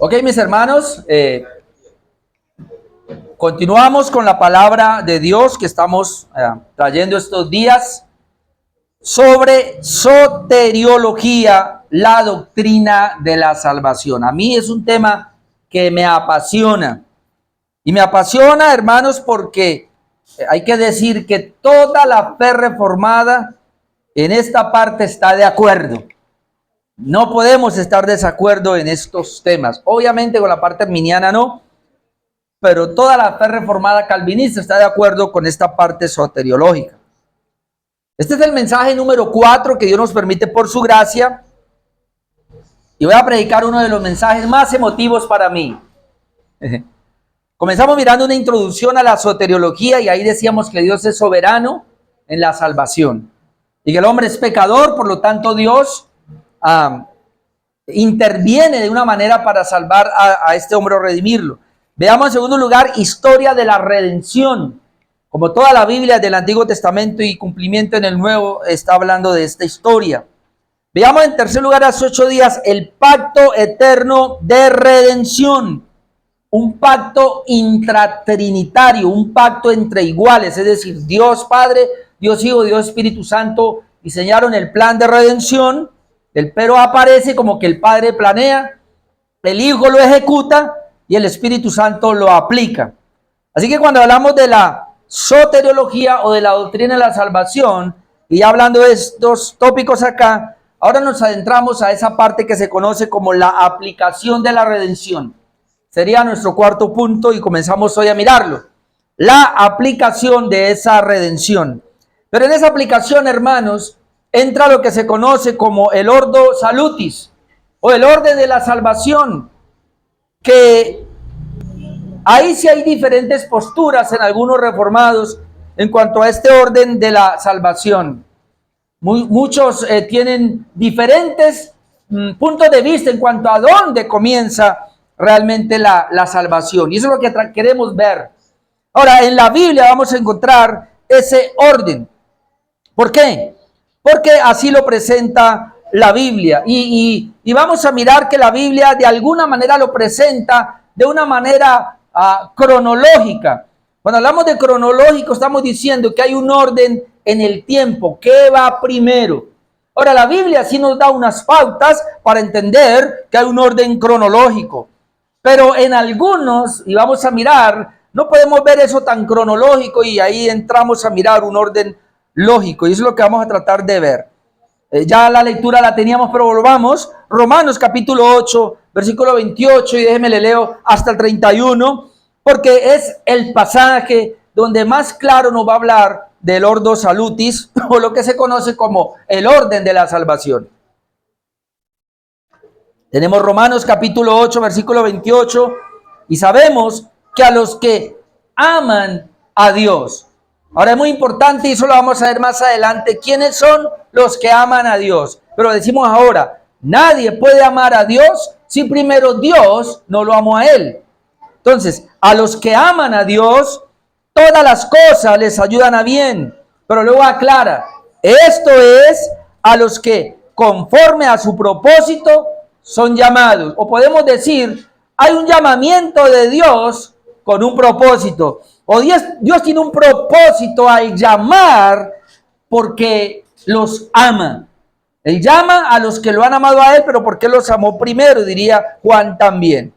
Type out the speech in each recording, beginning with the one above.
Ok, mis hermanos, continuamos con la palabra de Dios que estamos trayendo estos días sobre soteriología, la doctrina de la salvación. A mí es un tema que me apasiona. Y me apasiona, hermanos, porque hay que decir que toda la fe reformada en esta parte está de acuerdo. No podemos estar de desacuerdo en estos temas. Obviamente con la parte arminiana no, pero toda la fe reformada calvinista está de acuerdo con esta parte soteriológica. Este es el mensaje número 4 que Dios nos permite por su gracia. Y voy a predicar uno de los mensajes más emotivos para mí. Comenzamos mirando una introducción a la soteriología y ahí decíamos que Dios es soberano en la salvación. Y que el hombre es pecador, por lo tanto Dios interviene de una manera para salvar a este hombre o redimirlo. Veamos en segundo lugar, historia de la redención. Como toda la Biblia del Antiguo Testamento y cumplimiento en el Nuevo está hablando de esta historia. Veamos en tercer lugar, hace 8 días, el pacto eterno de redención. Un pacto intratrinitario, un pacto entre iguales, es decir, Dios Padre, Dios Hijo, Dios Espíritu Santo diseñaron el plan de redención. El pero aparece como que el Padre planea, el Hijo lo ejecuta y el Espíritu Santo lo aplica. Así que cuando hablamos de la soteriología o de la doctrina de la salvación, y ya hablando de estos tópicos acá, ahora nos adentramos a esa parte que se conoce como la aplicación de la redención. Sería nuestro cuarto punto y comenzamos hoy a mirarlo. La aplicación de esa redención. Pero en esa aplicación, hermanos, entra lo que se conoce como el ordo salutis o el orden de la salvación, que ahí sí hay diferentes posturas en algunos reformados en cuanto a este orden de la salvación. Muchos tienen diferentes puntos de vista en cuanto a dónde comienza realmente la salvación. Y eso es lo que queremos ver. Ahora, en la Biblia vamos a encontrar ese orden. ¿Por qué? Porque así lo presenta la Biblia. Y vamos a mirar que la Biblia de alguna manera lo presenta de una manera cronológica. Cuando hablamos de cronológico, estamos diciendo que hay un orden en el tiempo. ¿Qué va primero? Ahora, la Biblia sí nos da unas pautas para entender que hay un orden cronológico. Pero en algunos, y vamos a mirar, no podemos ver eso tan cronológico y ahí entramos a mirar un orden lógico. Y eso es lo que vamos a tratar de ver. Ya la lectura la teníamos, pero volvamos. Romanos capítulo 8, versículo 28, y déjeme le leo hasta el 31, porque es el pasaje donde más claro nos va a hablar del ordo salutis, o lo que se conoce como el orden de la salvación. Tenemos Romanos capítulo 8, versículo 28, y sabemos que a los que aman a Dios. Ahora es muy importante, y eso lo vamos a ver más adelante, quiénes son los que aman a Dios. Pero decimos ahora, nadie puede amar a Dios si primero Dios no lo amó a él. Entonces, a los que aman a Dios, todas las cosas les ayudan a bien. Pero luego aclara, esto es a los que conforme a su propósito son llamados. O podemos decir, hay un llamamiento de Dios con un propósito. O Dios tiene un propósito al llamar porque los ama. Él llama a los que lo han amado a él, pero porque los amó primero, diría Juan también.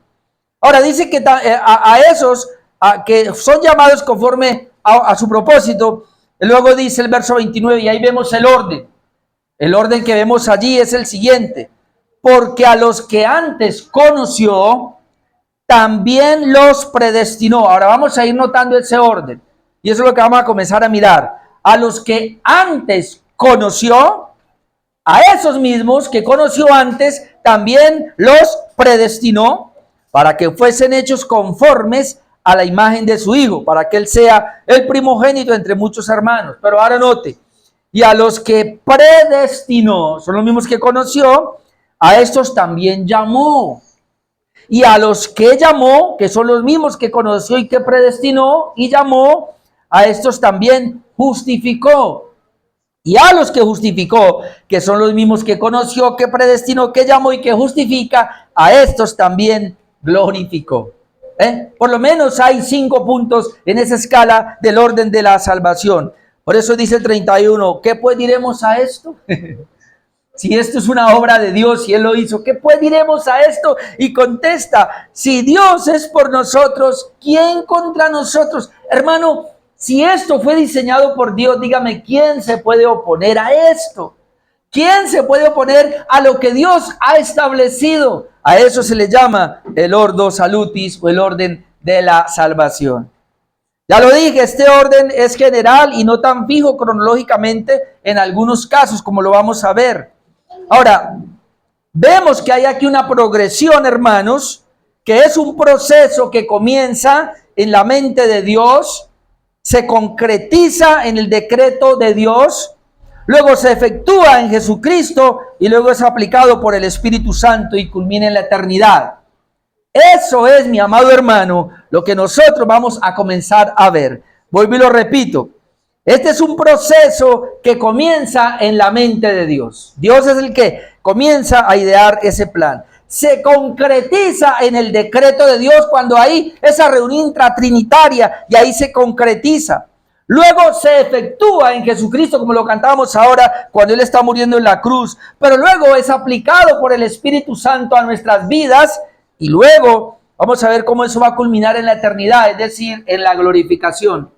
Ahora dice que a esos que son llamados conforme a su propósito, luego dice el verso 29, y ahí vemos el orden. El orden que vemos allí es el siguiente. Porque a los que antes conoció, también los predestinó. Ahora vamos a ir notando ese orden. Y eso es lo que vamos a comenzar a mirar. A los que antes conoció, a esos mismos que conoció antes, también los predestinó para que fuesen hechos conformes a la imagen de su Hijo, para que Él sea el primogénito entre muchos hermanos. Pero ahora note, y a los que predestinó, son los mismos que conoció, a estos también llamó. Y a los que llamó, que son los mismos que conoció y que predestinó y llamó, a estos también justificó. Y a los que justificó, que son los mismos que conoció, que predestinó, que llamó y que justifica, a estos también glorificó. Por lo menos hay 5 puntos en esa escala del orden de la salvación. Por eso dice el 31, ¿qué pues diremos a esto? Si esto es una obra de Dios y Él lo hizo, ¿qué pues diremos a esto? Y contesta, si Dios es por nosotros, ¿quién contra nosotros? Hermano, si esto fue diseñado por Dios, dígame, ¿quién se puede oponer a esto? ¿Quién se puede oponer a lo que Dios ha establecido? A eso se le llama el ordo salutis o el orden de la salvación. Ya lo dije, este orden es general y no tan fijo cronológicamente en algunos casos, como lo vamos a ver. Ahora, vemos que hay aquí una progresión, hermanos, que es un proceso que comienza en la mente de Dios, se concretiza en el decreto de Dios, luego se efectúa en Jesucristo y luego es aplicado por el Espíritu Santo y culmina en la eternidad. Eso es, mi amado hermano, lo que nosotros vamos a comenzar a ver. Vuelvo y lo repito. Este es un proceso que comienza en la mente de Dios. Dios es el que comienza a idear ese plan. Se concretiza en el decreto de Dios cuando hay esa reunión intratrinitaria y ahí se concretiza. Luego se efectúa en Jesucristo, como lo cantábamos ahora, cuando Él está muriendo en la cruz. Pero luego es aplicado por el Espíritu Santo a nuestras vidas y luego vamos a ver cómo eso va a culminar en la eternidad, es decir, en la glorificación.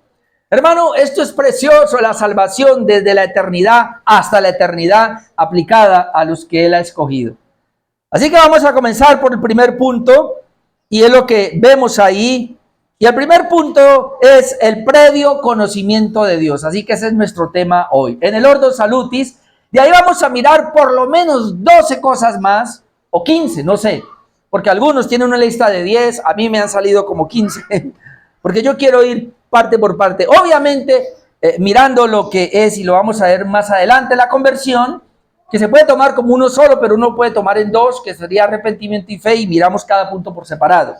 Hermano, esto es precioso, la salvación desde la eternidad hasta la eternidad aplicada a los que Él ha escogido. Así que vamos a comenzar por el primer punto y es lo que vemos ahí. Y el primer punto es el previo conocimiento de Dios. Así que ese es nuestro tema hoy. En el Ordo Salutis, de ahí vamos a mirar por lo menos 12 cosas más, o 15, no sé. Porque algunos tienen una lista de 10, a mí me han salido como 15. Porque yo quiero ir parte por parte. Obviamente, mirando lo que es, y lo vamos a ver más adelante, la conversión, que se puede tomar como uno solo, pero uno puede tomar en 2, que sería arrepentimiento y fe, y miramos cada punto por separado.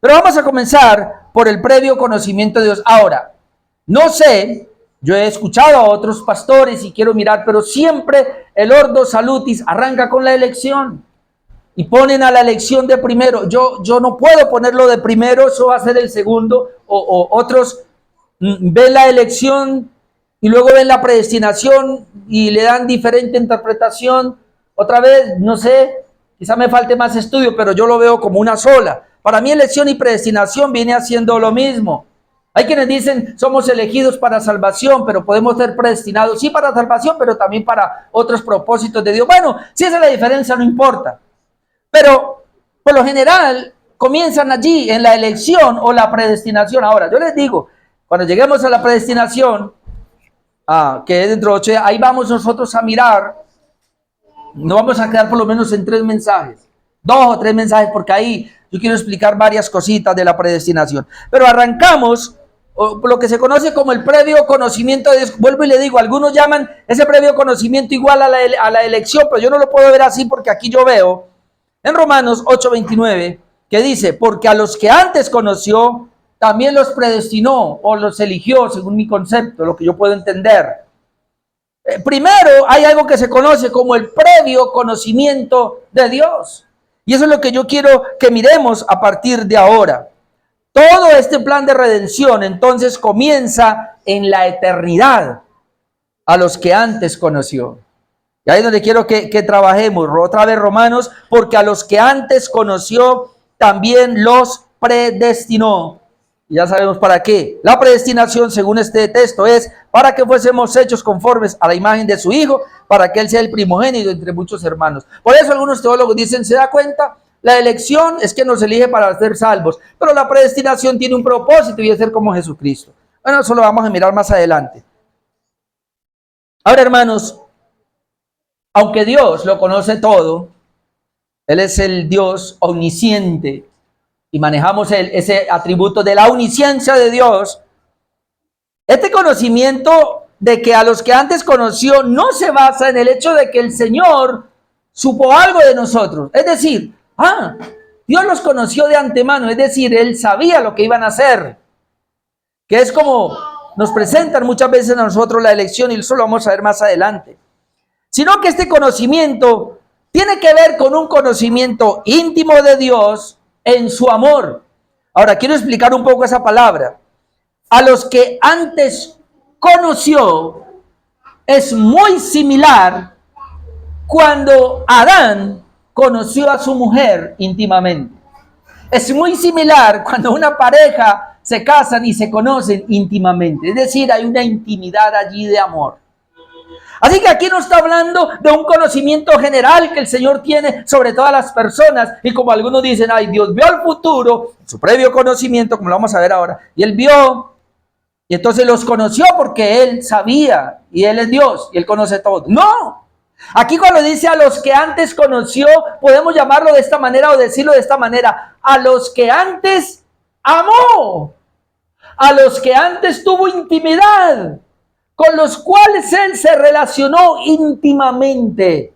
Pero vamos a comenzar por el previo conocimiento de Dios. Ahora, no sé, yo he escuchado a otros pastores y quiero mirar, pero siempre el Ordo Salutis arranca con la elección y ponen a la elección de primero. Yo no puedo ponerlo de primero, eso va a ser el segundo, o otros ven la elección y luego ven la predestinación y le dan diferente interpretación. Otra vez, no sé, quizá me falte más estudio, pero yo lo veo como una sola. Para mí elección y predestinación viene haciendo lo mismo. Hay quienes dicen somos elegidos para salvación, pero podemos ser predestinados, sí, para salvación, pero también para otros propósitos de Dios. Bueno, si esa es la diferencia, no importa. Pero por lo general comienzan allí en la elección o la predestinación. Ahora, yo les digo, cuando lleguemos a la predestinación, que es dentro de 8 días, ahí vamos nosotros a mirar. No vamos a quedar por lo menos en 3 mensajes, 2 o 3 mensajes, porque ahí yo quiero explicar varias cositas de la predestinación. Pero arrancamos lo que se conoce como el previo conocimiento de Dios. Vuelvo y le digo, algunos llaman ese previo conocimiento igual a la elección, pero yo no lo puedo ver así porque aquí yo veo en Romanos 8:29 que dice, porque a los que antes conoció, también los predestinó o los eligió, según mi concepto, lo que yo puedo entender. Primero hay algo que se conoce como el previo conocimiento de Dios. Y eso es lo que yo quiero que miremos a partir de ahora. Todo este plan de redención entonces comienza en la eternidad a los que antes conoció. Y ahí es donde quiero que trabajemos. Otra vez Romanos, porque a los que antes conoció también los predestinó. Y ya sabemos para qué. La predestinación, según este texto, es para que fuésemos hechos conformes a la imagen de su Hijo, para que Él sea el primogénito entre muchos hermanos. Por eso algunos teólogos dicen, ¿se da cuenta? La elección es que nos elige para ser salvos, pero la predestinación tiene un propósito y es ser como Jesucristo. Bueno, eso lo vamos a mirar más adelante. Ahora, hermanos, aunque Dios lo conoce todo, Él es el Dios omnisciente, y manejamos ese atributo de la omnisciencia de Dios, este conocimiento de que a los que antes conoció no se basa en el hecho de que el Señor supo algo de nosotros. Es decir, Dios los conoció de antemano, es decir, Él sabía lo que iban a hacer. Que es como nos presentan muchas veces a nosotros la elección, y eso lo vamos a ver más adelante. Sino que este conocimiento tiene que ver con un conocimiento íntimo de Dios, en su amor. Ahora, quiero explicar un poco esa palabra. A los que antes conoció es muy similar cuando Adán conoció a su mujer íntimamente. Es muy similar cuando una pareja se casan y se conocen íntimamente. Es decir, hay una intimidad allí de amor. Así que aquí no está hablando de un conocimiento general que el Señor tiene sobre todas las personas. Y como algunos dicen, ay, Dios vio el futuro, su previo conocimiento, como lo vamos a ver ahora. Y Él vio, y entonces los conoció porque Él sabía, y Él es Dios, y Él conoce todo. No. Aquí cuando dice a los que antes conoció, podemos llamarlo de esta manera o decirlo de esta manera. A los que antes amó. A los que antes tuvo intimidad, con los cuales Él se relacionó íntimamente.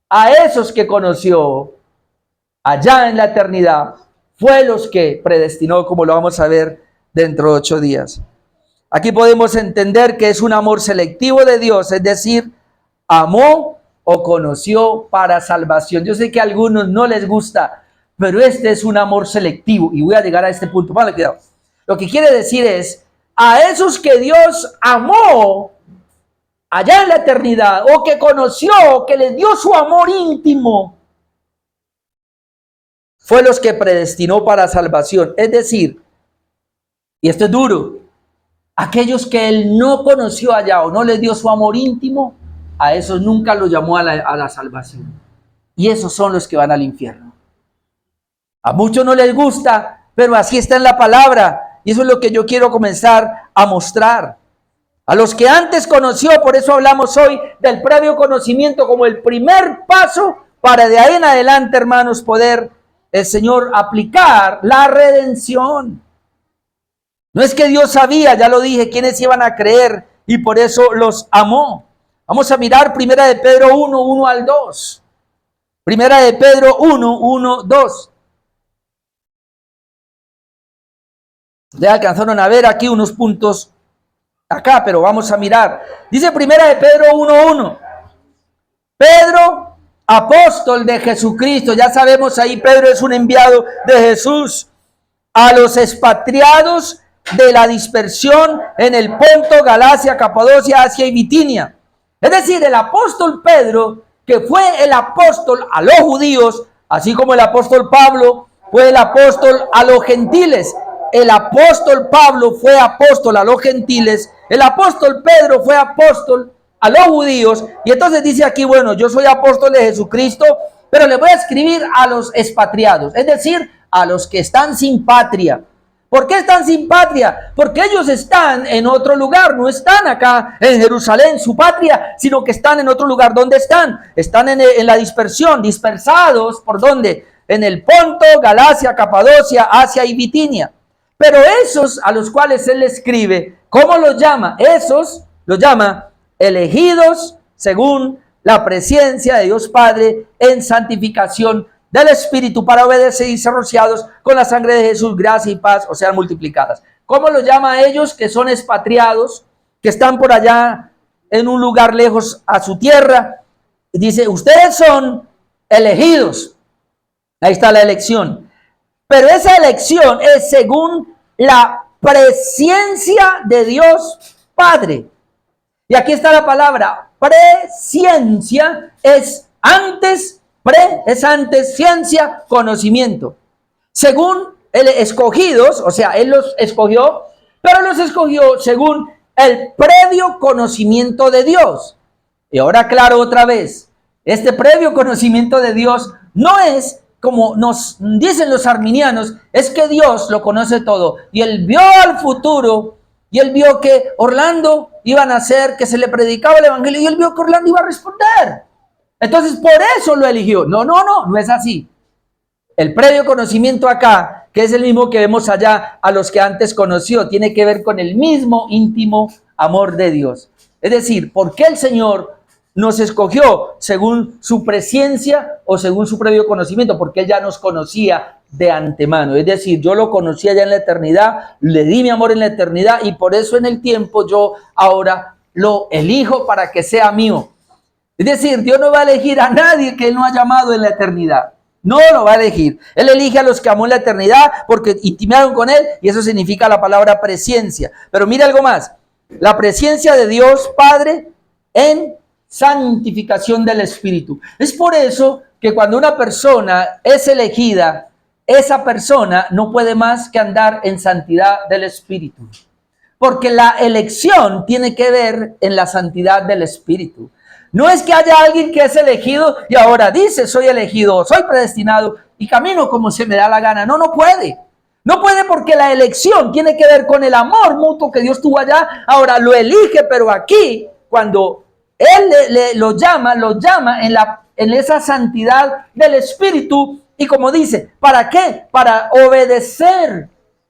A esos que conoció allá en la eternidad, fue los que predestinó, como lo vamos a ver dentro de 8 días. Aquí podemos entender que es un amor selectivo de Dios, es decir, amó o conoció para salvación. Yo sé que a algunos no les gusta, pero este es un amor selectivo, y voy a llegar a este punto. Vale, cuidado. Lo que quiere decir es, a esos que Dios amó allá en la eternidad, o que conoció, que les dio su amor íntimo, fue los que predestinó para salvación. Es decir, y esto es duro, aquellos que Él no conoció allá o no les dio su amor íntimo, a esos nunca los llamó a la salvación. Y esos son los que van al infierno. A muchos no les gusta, pero así está en la palabra. Y eso es lo que yo quiero comenzar a mostrar. A los que antes conoció, por eso hablamos hoy del previo conocimiento como el primer paso para de ahí en adelante, hermanos, poder el Señor aplicar la redención. No es que Dios sabía, ya lo dije, quiénes iban a creer y por eso los amó. Vamos a mirar Primera de Pedro 1, 1 al 2. Primera de Pedro 1, 1, 2. Ya alcanzaron a ver aquí unos puntos acá, pero vamos a mirar. Dice Primera de Pedro 1:1. Pedro, apóstol de Jesucristo. Ya sabemos ahí, Pedro es un enviado de Jesús. A los expatriados de la dispersión en el Ponto, Galacia, Capadocia, Asia y Bitinia. Es decir, el apóstol Pedro, que fue el apóstol a los judíos, así como el apóstol Pablo fue el apóstol a los gentiles. El apóstol Pablo fue apóstol a los gentiles, el apóstol Pedro fue apóstol a los judíos, y entonces dice aquí, bueno, yo soy apóstol de Jesucristo, pero le voy a escribir a los expatriados, es decir, a los que están sin patria. ¿Por qué están sin patria? Porque ellos están en otro lugar, no están acá en Jerusalén, su patria, sino que están en otro lugar. ¿Dónde están? Están en la dispersión, dispersados, ¿por dónde? En el Ponto, Galacia, Capadocia, Asia y Bitinia. Pero esos a los cuales él escribe, ¿cómo los llama? Esos los llama elegidos según la presencia de Dios Padre en santificación del Espíritu para obedecer y ser rociados con la sangre de Jesús, gracia y paz, o sean multiplicadas. ¿Cómo los llama a ellos que son expatriados, que están por allá en un lugar lejos a su tierra? Dice, ustedes son elegidos. Ahí está la elección. Pero esa elección es según la presciencia de Dios Padre. Y aquí está la palabra presciencia, es antes, es antes, ciencia, conocimiento. Según el escogidos, o sea, Él los escogió, pero los escogió según el previo conocimiento de Dios. Y ahora aclaro otra vez, este previo conocimiento de Dios no es como nos dicen los arminianos, es que Dios lo conoce todo. Y Él vio al futuro, y Él vio que Orlando iba a nacer, que se le predicaba el evangelio, y Él vio que Orlando iba a responder. Entonces, por eso lo eligió. No es así. El previo conocimiento acá, que es el mismo que vemos allá a los que antes conoció, tiene que ver con el mismo íntimo amor de Dios. Es decir, ¿por qué el Señor nos escogió? Según su presciencia o según su previo conocimiento, porque Él ya nos conocía de antemano. Es decir, yo lo conocía ya en la eternidad, le di mi amor en la eternidad y por eso en el tiempo yo ahora lo elijo para que sea mío. Es decir, Dios no va a elegir a nadie que Él no ha llamado en la eternidad. No lo va a elegir. Él elige a los que amó en la eternidad porque intimaron con Él, y eso significa la palabra presencia. Pero mira algo más. La presencia de Dios Padre en santificación del Espíritu. Es por eso que cuando una persona es elegida, esa persona no puede más que andar en santidad del Espíritu. Porque la elección tiene que ver en la santidad del Espíritu. No es que haya alguien que es elegido y ahora dice soy elegido, soy predestinado y camino como se me da la gana. No, no puede. No puede porque la elección tiene que ver con el amor mutuo que Dios tuvo allá. Ahora lo elige, pero aquí cuando Él lo llama en esa santidad del Espíritu. Y como dice, ¿para qué? Para obedecer.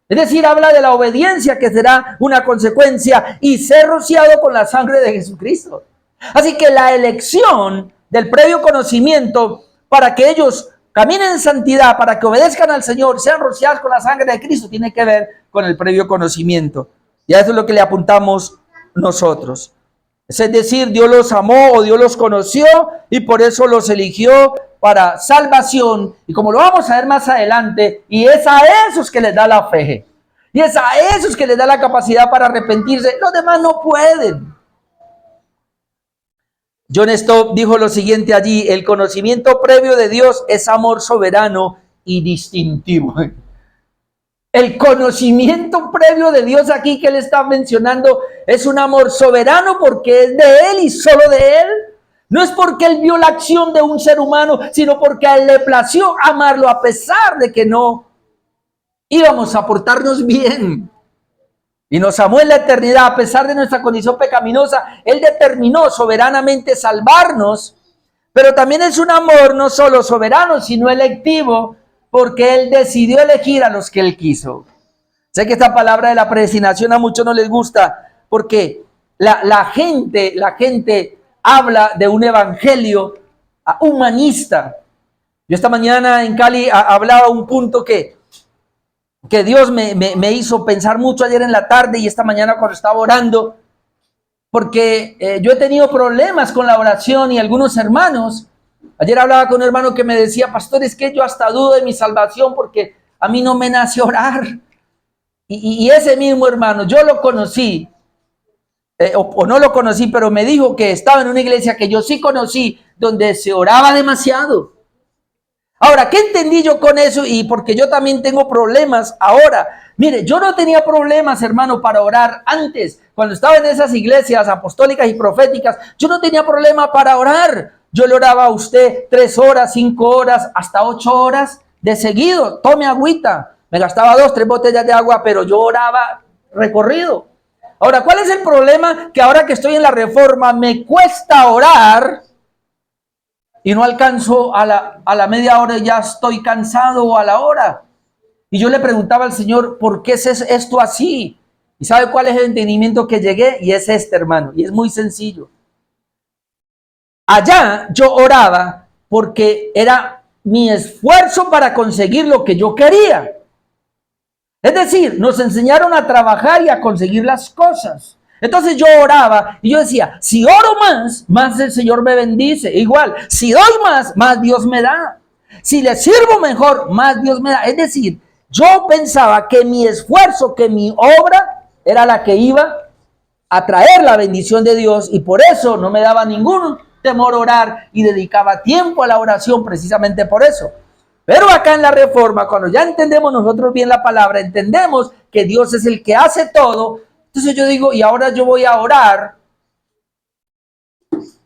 Es decir, habla de la obediencia que será una consecuencia y ser rociado con la sangre de Jesucristo. Así que la elección del previo conocimiento para que ellos caminen en santidad, para que obedezcan al Señor, sean rociados con la sangre de Cristo, tiene que ver con el previo conocimiento. Y a eso es lo que le apuntamos nosotros. Es decir, Dios los amó o Dios los conoció y por eso los eligió para salvación. Y como lo vamos a ver más adelante, y es a esos que les da la fe. Y es a esos que les da la capacidad para arrepentirse. Los demás no pueden. John Stott dijo lo siguiente allí: el conocimiento previo de Dios es amor soberano y distintivo. El conocimiento previo de Dios aquí que él está mencionando es un amor soberano porque es de Él y solo de Él. No es porque Él vio la acción de un ser humano, sino porque a Él le plació amarlo a pesar de que no íbamos a portarnos bien. Y nos amó en la eternidad a pesar de nuestra condición pecaminosa. Él determinó soberanamente salvarnos, pero también es un amor no solo soberano, sino electivo, porque Él decidió elegir a los que Él quiso. Sé que esta palabra de la predestinación a muchos no les gusta, porque la gente habla de un evangelio humanista. Yo esta mañana en Cali hablaba un punto que Dios me hizo pensar mucho ayer en la tarde y esta mañana cuando estaba orando, porque yo he tenido problemas con la oración y algunos hermanos. Ayer hablaba con un hermano que me decía, pastor, es que yo hasta dudo de mi salvación porque a mí no me nace orar. Y ese mismo hermano, yo lo conocí, o no lo conocí, pero me dijo que estaba en una iglesia que yo sí conocí, donde se oraba demasiado. Ahora, ¿qué entendí yo con eso? Y porque yo también tengo problemas ahora. Mire, yo no tenía problemas, hermano, para orar antes. Cuando estaba en esas iglesias apostólicas y proféticas, yo no tenía problema para orar. Yo le oraba a usted 3 horas, 5 horas, hasta 8 horas de seguido. Tome agüita. Me gastaba 2, 3 botellas de agua, pero yo oraba recorrido. Ahora, ¿cuál es el problema? Que ahora que estoy en la reforma me cuesta orar y no alcanzo a la media hora y ya estoy cansado, o a la hora. Y yo le preguntaba al Señor, ¿por qué es esto así? ¿Y sabe cuál es el entendimiento que llegué? Y es este, hermano, y es muy sencillo. Allá yo oraba porque era mi esfuerzo para conseguir lo que yo quería. Es decir, nos enseñaron a trabajar y a conseguir las cosas. Entonces yo oraba y yo decía, si oro más el Señor me bendice. Igual, si doy más Dios me da. Si le sirvo mejor, más Dios me da. Es decir, yo pensaba que mi esfuerzo, que mi obra era la que iba a traer la bendición de Dios y por eso no me daba ningún temor orar y dedicaba tiempo a la oración precisamente por eso. Pero acá en la reforma, cuando ya entendemos nosotros bien la palabra, entendemos que Dios es el que hace todo. Entonces yo digo, y ahora yo voy a orar,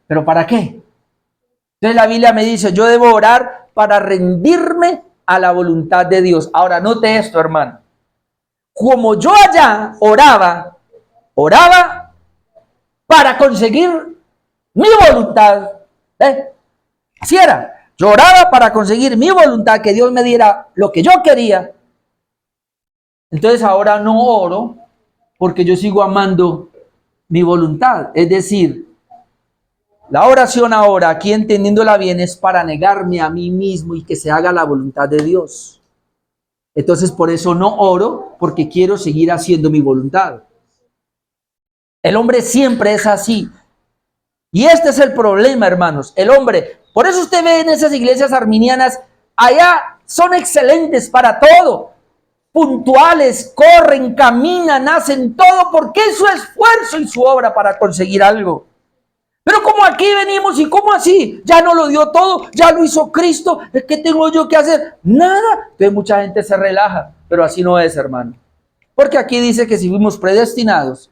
¿pero para qué? Entonces la Biblia me dice, yo debo orar para rendirme a la voluntad de Dios. Ahora note esto, hermano. Como yo allá oraba para conseguir mi voluntad. Así era. Yo oraba para conseguir mi voluntad, que Dios me diera lo que yo quería. Entonces ahora no oro porque yo sigo amando mi voluntad. Es decir, la oración ahora, aquí entendiéndola bien, es para negarme a mí mismo y que se haga la voluntad de Dios. Entonces por eso no oro, porque quiero seguir haciendo mi voluntad. El hombre siempre es así. Y este es el problema, hermanos. El hombre, por eso usted ve en esas iglesias arminianas allá son excelentes para todo, puntuales, corren, caminan, hacen todo porque es su esfuerzo y su obra para conseguir algo. Pero como aquí venimos y como así, ya no lo dio todo, ya lo hizo Cristo, ¿qué tengo yo que hacer? Nada. Entonces mucha gente se relaja, pero así no es, hermano. Porque aquí dice que si fuimos predestinados,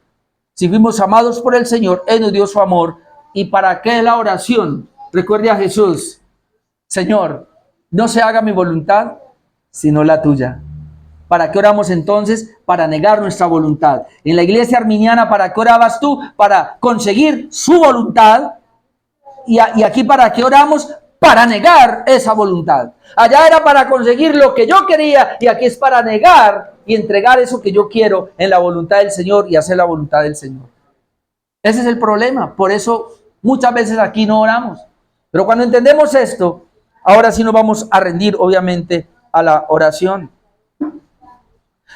si fuimos amados por el Señor, Él nos dio su amor. ¿Y para qué la oración? Recuerde a Jesús: Señor, no se haga mi voluntad, sino la tuya. ¿Para qué oramos entonces? Para negar nuestra voluntad. En la iglesia arminiana, ¿para qué orabas tú? Para conseguir su voluntad. Y aquí, ¿para qué oramos? Para negar esa voluntad. Allá era para conseguir lo que yo quería, y aquí es para negar y entregar eso que yo quiero en la voluntad del Señor y hacer la voluntad del Señor. Ese es el problema. Por eso muchas veces aquí no oramos. Pero cuando entendemos esto, ahora sí nos vamos a rendir, obviamente, a la oración.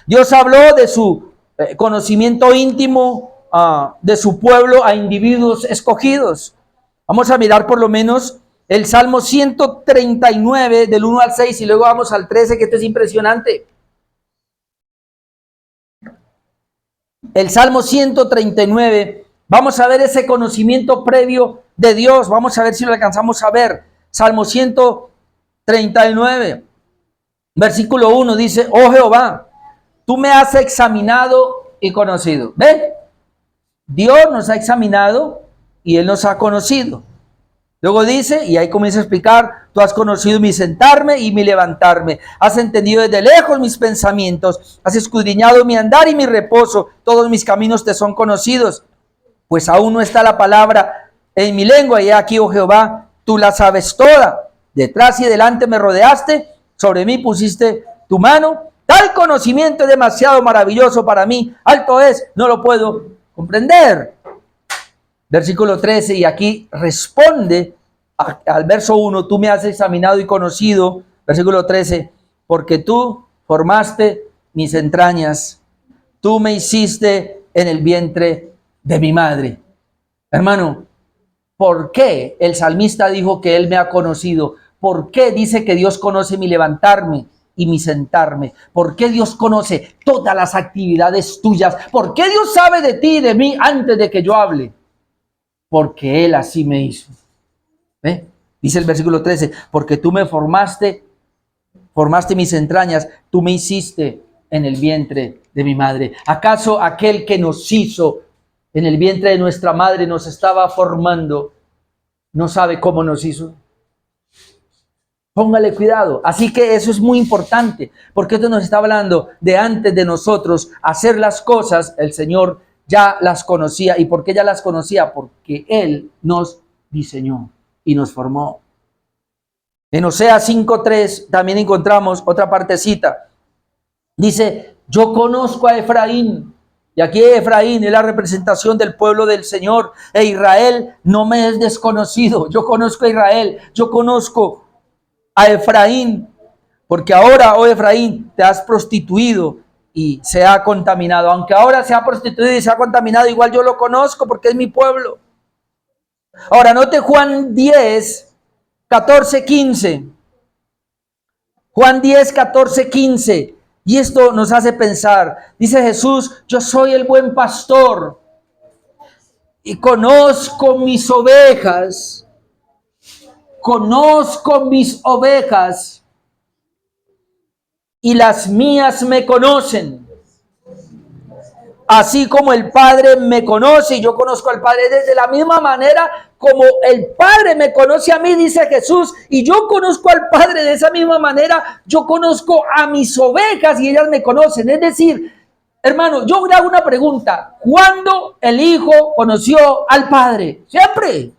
Dios habló de su conocimiento íntimo de su pueblo a individuos escogidos. Vamos a mirar por lo menos el Salmo 139 del 1 al 6 y luego vamos al 13, que esto es impresionante. El Salmo 139, vamos a ver ese conocimiento previo de Dios. Vamos a ver si lo alcanzamos a ver. Salmo 139, versículo 1 dice: oh Jehová, tú me has examinado y conocido. ¿Ven? Dios nos ha examinado y Él nos ha conocido. Luego dice, y ahí comienza a explicar: tú has conocido mi sentarme y mi levantarme. Has entendido desde lejos mis pensamientos. Has escudriñado mi andar y mi reposo. Todos mis caminos te son conocidos. Pues aún no está la palabra en mi lengua. Y aquí, oh Jehová, tú la sabes toda. Detrás y delante me rodeaste. Sobre mí pusiste tu mano. Tal conocimiento es demasiado maravilloso para mí. Alto es, no lo puedo comprender. Versículo 13, y aquí responde al verso 1, tú me has examinado y conocido. Versículo 13, porque tú formaste mis entrañas, tú me hiciste en el vientre de mi madre. Hermano, ¿por qué el salmista dijo que Él me ha conocido? ¿Por qué dice que Dios conoce mi levantarme y mi sentarme? ¿Por qué Dios conoce todas las actividades tuyas? ¿Por qué Dios sabe de ti y de mí antes de que yo hable? Porque Él así me hizo. ¿Ve? Dice el versículo 13, porque tú me formaste mis entrañas, tú me hiciste en el vientre de mi madre. ¿Acaso aquel que nos hizo en el vientre de nuestra madre, nos estaba formando, no sabe cómo nos hizo? Póngale cuidado. Así que eso es muy importante, porque esto nos está hablando de antes de nosotros hacer las cosas, el Señor ya las conocía. ¿Y por qué ya las conocía? Porque Él nos diseñó y nos formó. En Oseas 5:3 también encontramos otra partecita. Dice, yo conozco a Efraín. Y aquí Efraín es la representación del pueblo del Señor. E Israel no me es desconocido. Yo conozco a Israel. Yo conozco a Efraín. Porque ahora, oh Efraín, te has prostituido y se ha contaminado. Aunque ahora se ha prostituido y se ha contaminado, igual yo lo conozco porque es mi pueblo. Ahora, note Juan 10, 14, 15. Juan 10, 14, 15. Y esto nos hace pensar. Dice Jesús, yo soy el buen pastor y conozco mis ovejas. Conozco mis ovejas y las mías me conocen. Así como el Padre me conoce y yo conozco al Padre, desde la misma manera como el Padre me conoce a mí, dice Jesús, y yo conozco al Padre de esa misma manera, yo conozco a mis ovejas y ellas me conocen. Es decir, hermano, yo le hago una pregunta: ¿cuándo el Hijo conoció al Padre? Siempre,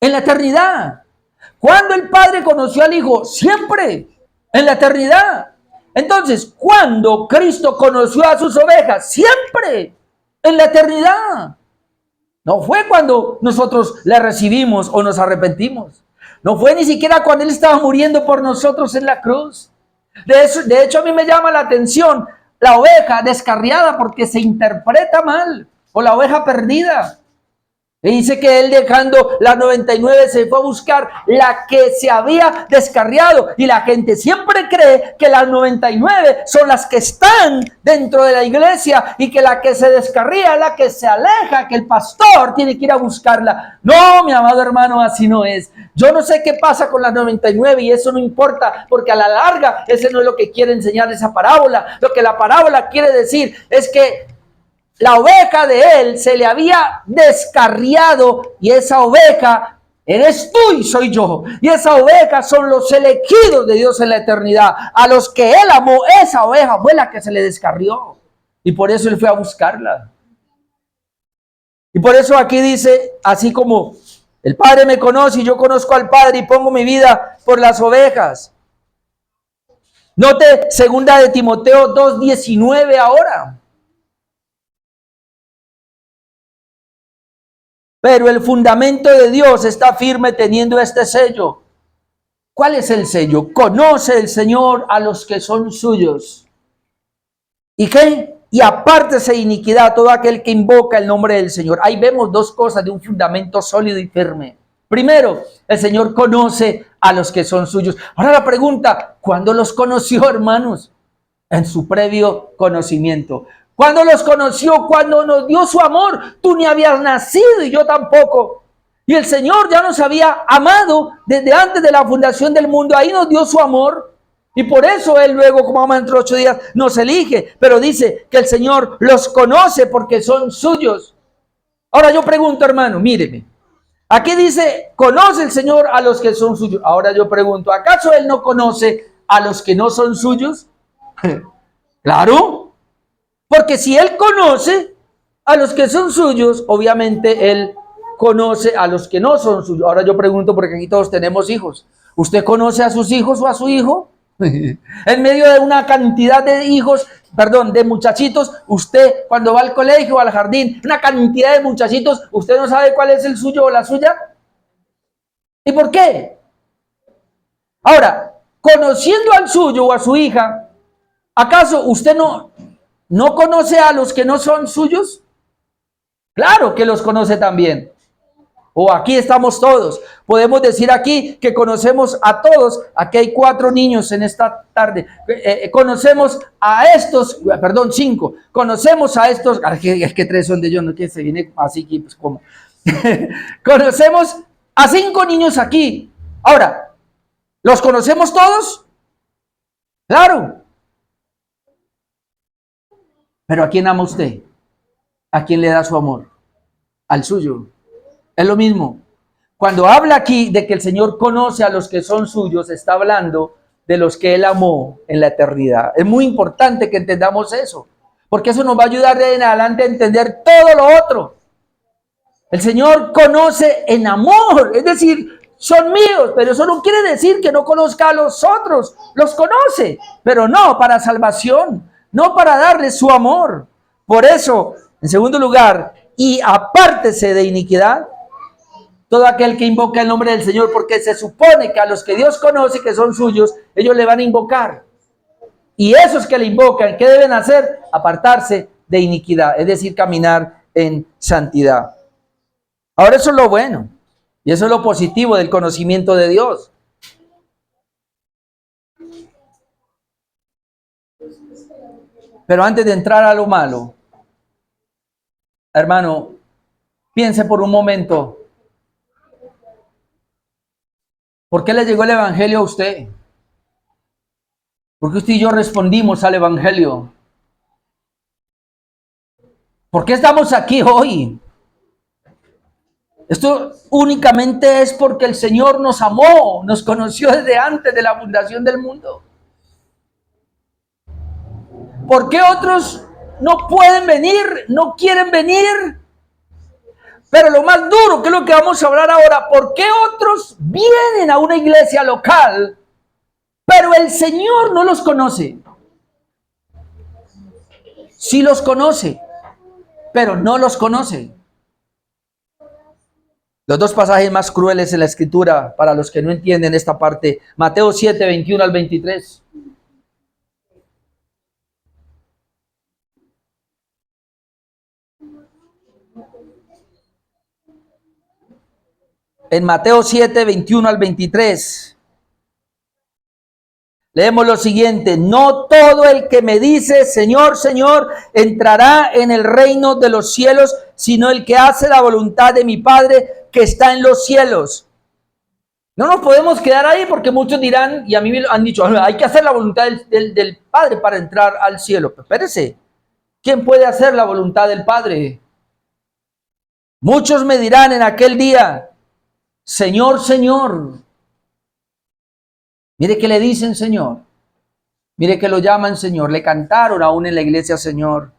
en la eternidad. ¿Cuándo el Padre conoció al Hijo? Siempre, en la eternidad. Entonces, ¿cuándo Cristo conoció a sus ovejas? Siempre, en la eternidad. No fue cuando nosotros le recibimos o nos arrepentimos. No fue ni siquiera cuando Él estaba muriendo por nosotros en la cruz. De hecho, a mí me llama la atención la oveja descarriada, porque se interpreta mal, o la oveja perdida. Y dice que él, dejando las 99, se fue a buscar la que se había descarriado. Y la gente siempre cree que las 99 son las que están dentro de la iglesia y que la que se descarría es la que se aleja, que el pastor tiene que ir a buscarla. No, mi amado hermano, así no es. Yo no sé qué pasa con las 99 y eso no importa, porque a la larga ese no es lo que quiere enseñar esa parábola. Lo que la parábola quiere decir es que la oveja de él se le había descarriado y esa oveja eres tú y soy yo. Y esa oveja son los elegidos de Dios en la eternidad. A los que él amó, esa oveja fue la que se le descarrió. Y por eso él fue a buscarla. Y por eso aquí dice, así como el Padre me conoce y yo conozco al Padre y pongo mi vida por las ovejas. Note segunda de Timoteo 2:19 ahora. Pero el fundamento de Dios está firme teniendo este sello. ¿Cuál es el sello? Conoce el Señor a los que son suyos. ¿Y qué? Y apártese de iniquidad todo aquel que invoca el nombre del Señor. Ahí vemos dos cosas de un fundamento sólido y firme. Primero, el Señor conoce a los que son suyos. Ahora la pregunta, ¿cuándo los conoció, hermanos? En su previo conocimiento. Cuando los conoció, cuando nos dio su amor, tú ni habías nacido y yo tampoco. Y el Señor ya nos había amado desde antes de la fundación del mundo. Ahí nos dio su amor. Y por eso Él luego, como vamos dentro de 8 días, nos elige. Pero dice que el Señor los conoce porque son suyos. Ahora yo pregunto, hermano, míreme. Aquí dice, conoce el Señor a los que son suyos. Ahora yo pregunto, ¿acaso Él no conoce a los que no son suyos? Claro, porque si Él conoce a los que son suyos, obviamente Él conoce a los que no son suyos. Ahora yo pregunto, porque aquí todos tenemos hijos. ¿Usted conoce a sus hijos o a su hijo? En medio de una cantidad de hijos, perdón, de muchachitos, usted cuando va al colegio o al jardín, una cantidad de muchachitos, ¿usted no sabe cuál es el suyo o la suya? ¿Y por qué? Ahora, conociendo al suyo o a su hija, ¿acaso usted no conoce a los que no son suyos? Claro que los conoce también. O aquí estamos todos. Podemos decir aquí que conocemos a todos. Aquí hay 4 niños en esta tarde. Conocemos a estos, perdón, 5. Conocemos a estos, es que 3 son de ellos, no que se viene así que pues como. Conocemos a 5 niños aquí. Ahora, ¿los conocemos todos? Claro. Pero ¿a quién ama usted? ¿A quién le da su amor? Al suyo. Es lo mismo. Cuando habla aquí de que el Señor conoce a los que son suyos, está hablando de los que Él amó en la eternidad. Es muy importante que entendamos eso, porque eso nos va a ayudar de en adelante a entender todo lo otro. El Señor conoce en amor, es decir, son míos, pero eso no quiere decir que no conozca a los otros. Los conoce, pero no para salvación, no para darles su amor. Por eso, en segundo lugar, y apártese de iniquidad todo aquel que invoca el nombre del Señor, porque se supone que a los que Dios conoce que son suyos, ellos le van a invocar. Y esos que le invocan, ¿qué deben hacer? Apartarse de iniquidad, es decir, caminar en santidad. Ahora eso es lo bueno, y eso es lo positivo del conocimiento de Dios. Pero antes de entrar a lo malo, hermano, piense por un momento, ¿por qué le llegó el Evangelio a usted? ¿Por qué usted y yo respondimos al Evangelio? ¿Por qué estamos aquí hoy? Esto únicamente es porque el Señor nos amó, nos conoció desde antes de la fundación del mundo. ¿Por qué otros no pueden venir, no quieren venir? Pero lo más duro, que es lo que vamos a hablar ahora, ¿por qué otros vienen a una iglesia local, pero el Señor no los conoce? Sí los conoce, pero no los conoce. Los dos pasajes más crueles en la Escritura, para los que no entienden esta parte, Mateo 7, 21 al 23. En Mateo 7, 21 al 23. Leemos lo siguiente: no todo el que me dice Señor, Señor, entrará en el reino de los cielos, sino el que hace la voluntad de mi Padre que está en los cielos. No nos podemos quedar ahí porque muchos dirán, y a mí me han dicho, hay que hacer la voluntad del Padre para entrar al cielo. Pero espérese, ¿quién puede hacer la voluntad del Padre? Muchos me dirán en aquel día, Señor, Señor. Mire que le dicen Señor. Mire que lo llaman Señor. Le cantaron aún en la iglesia Señor.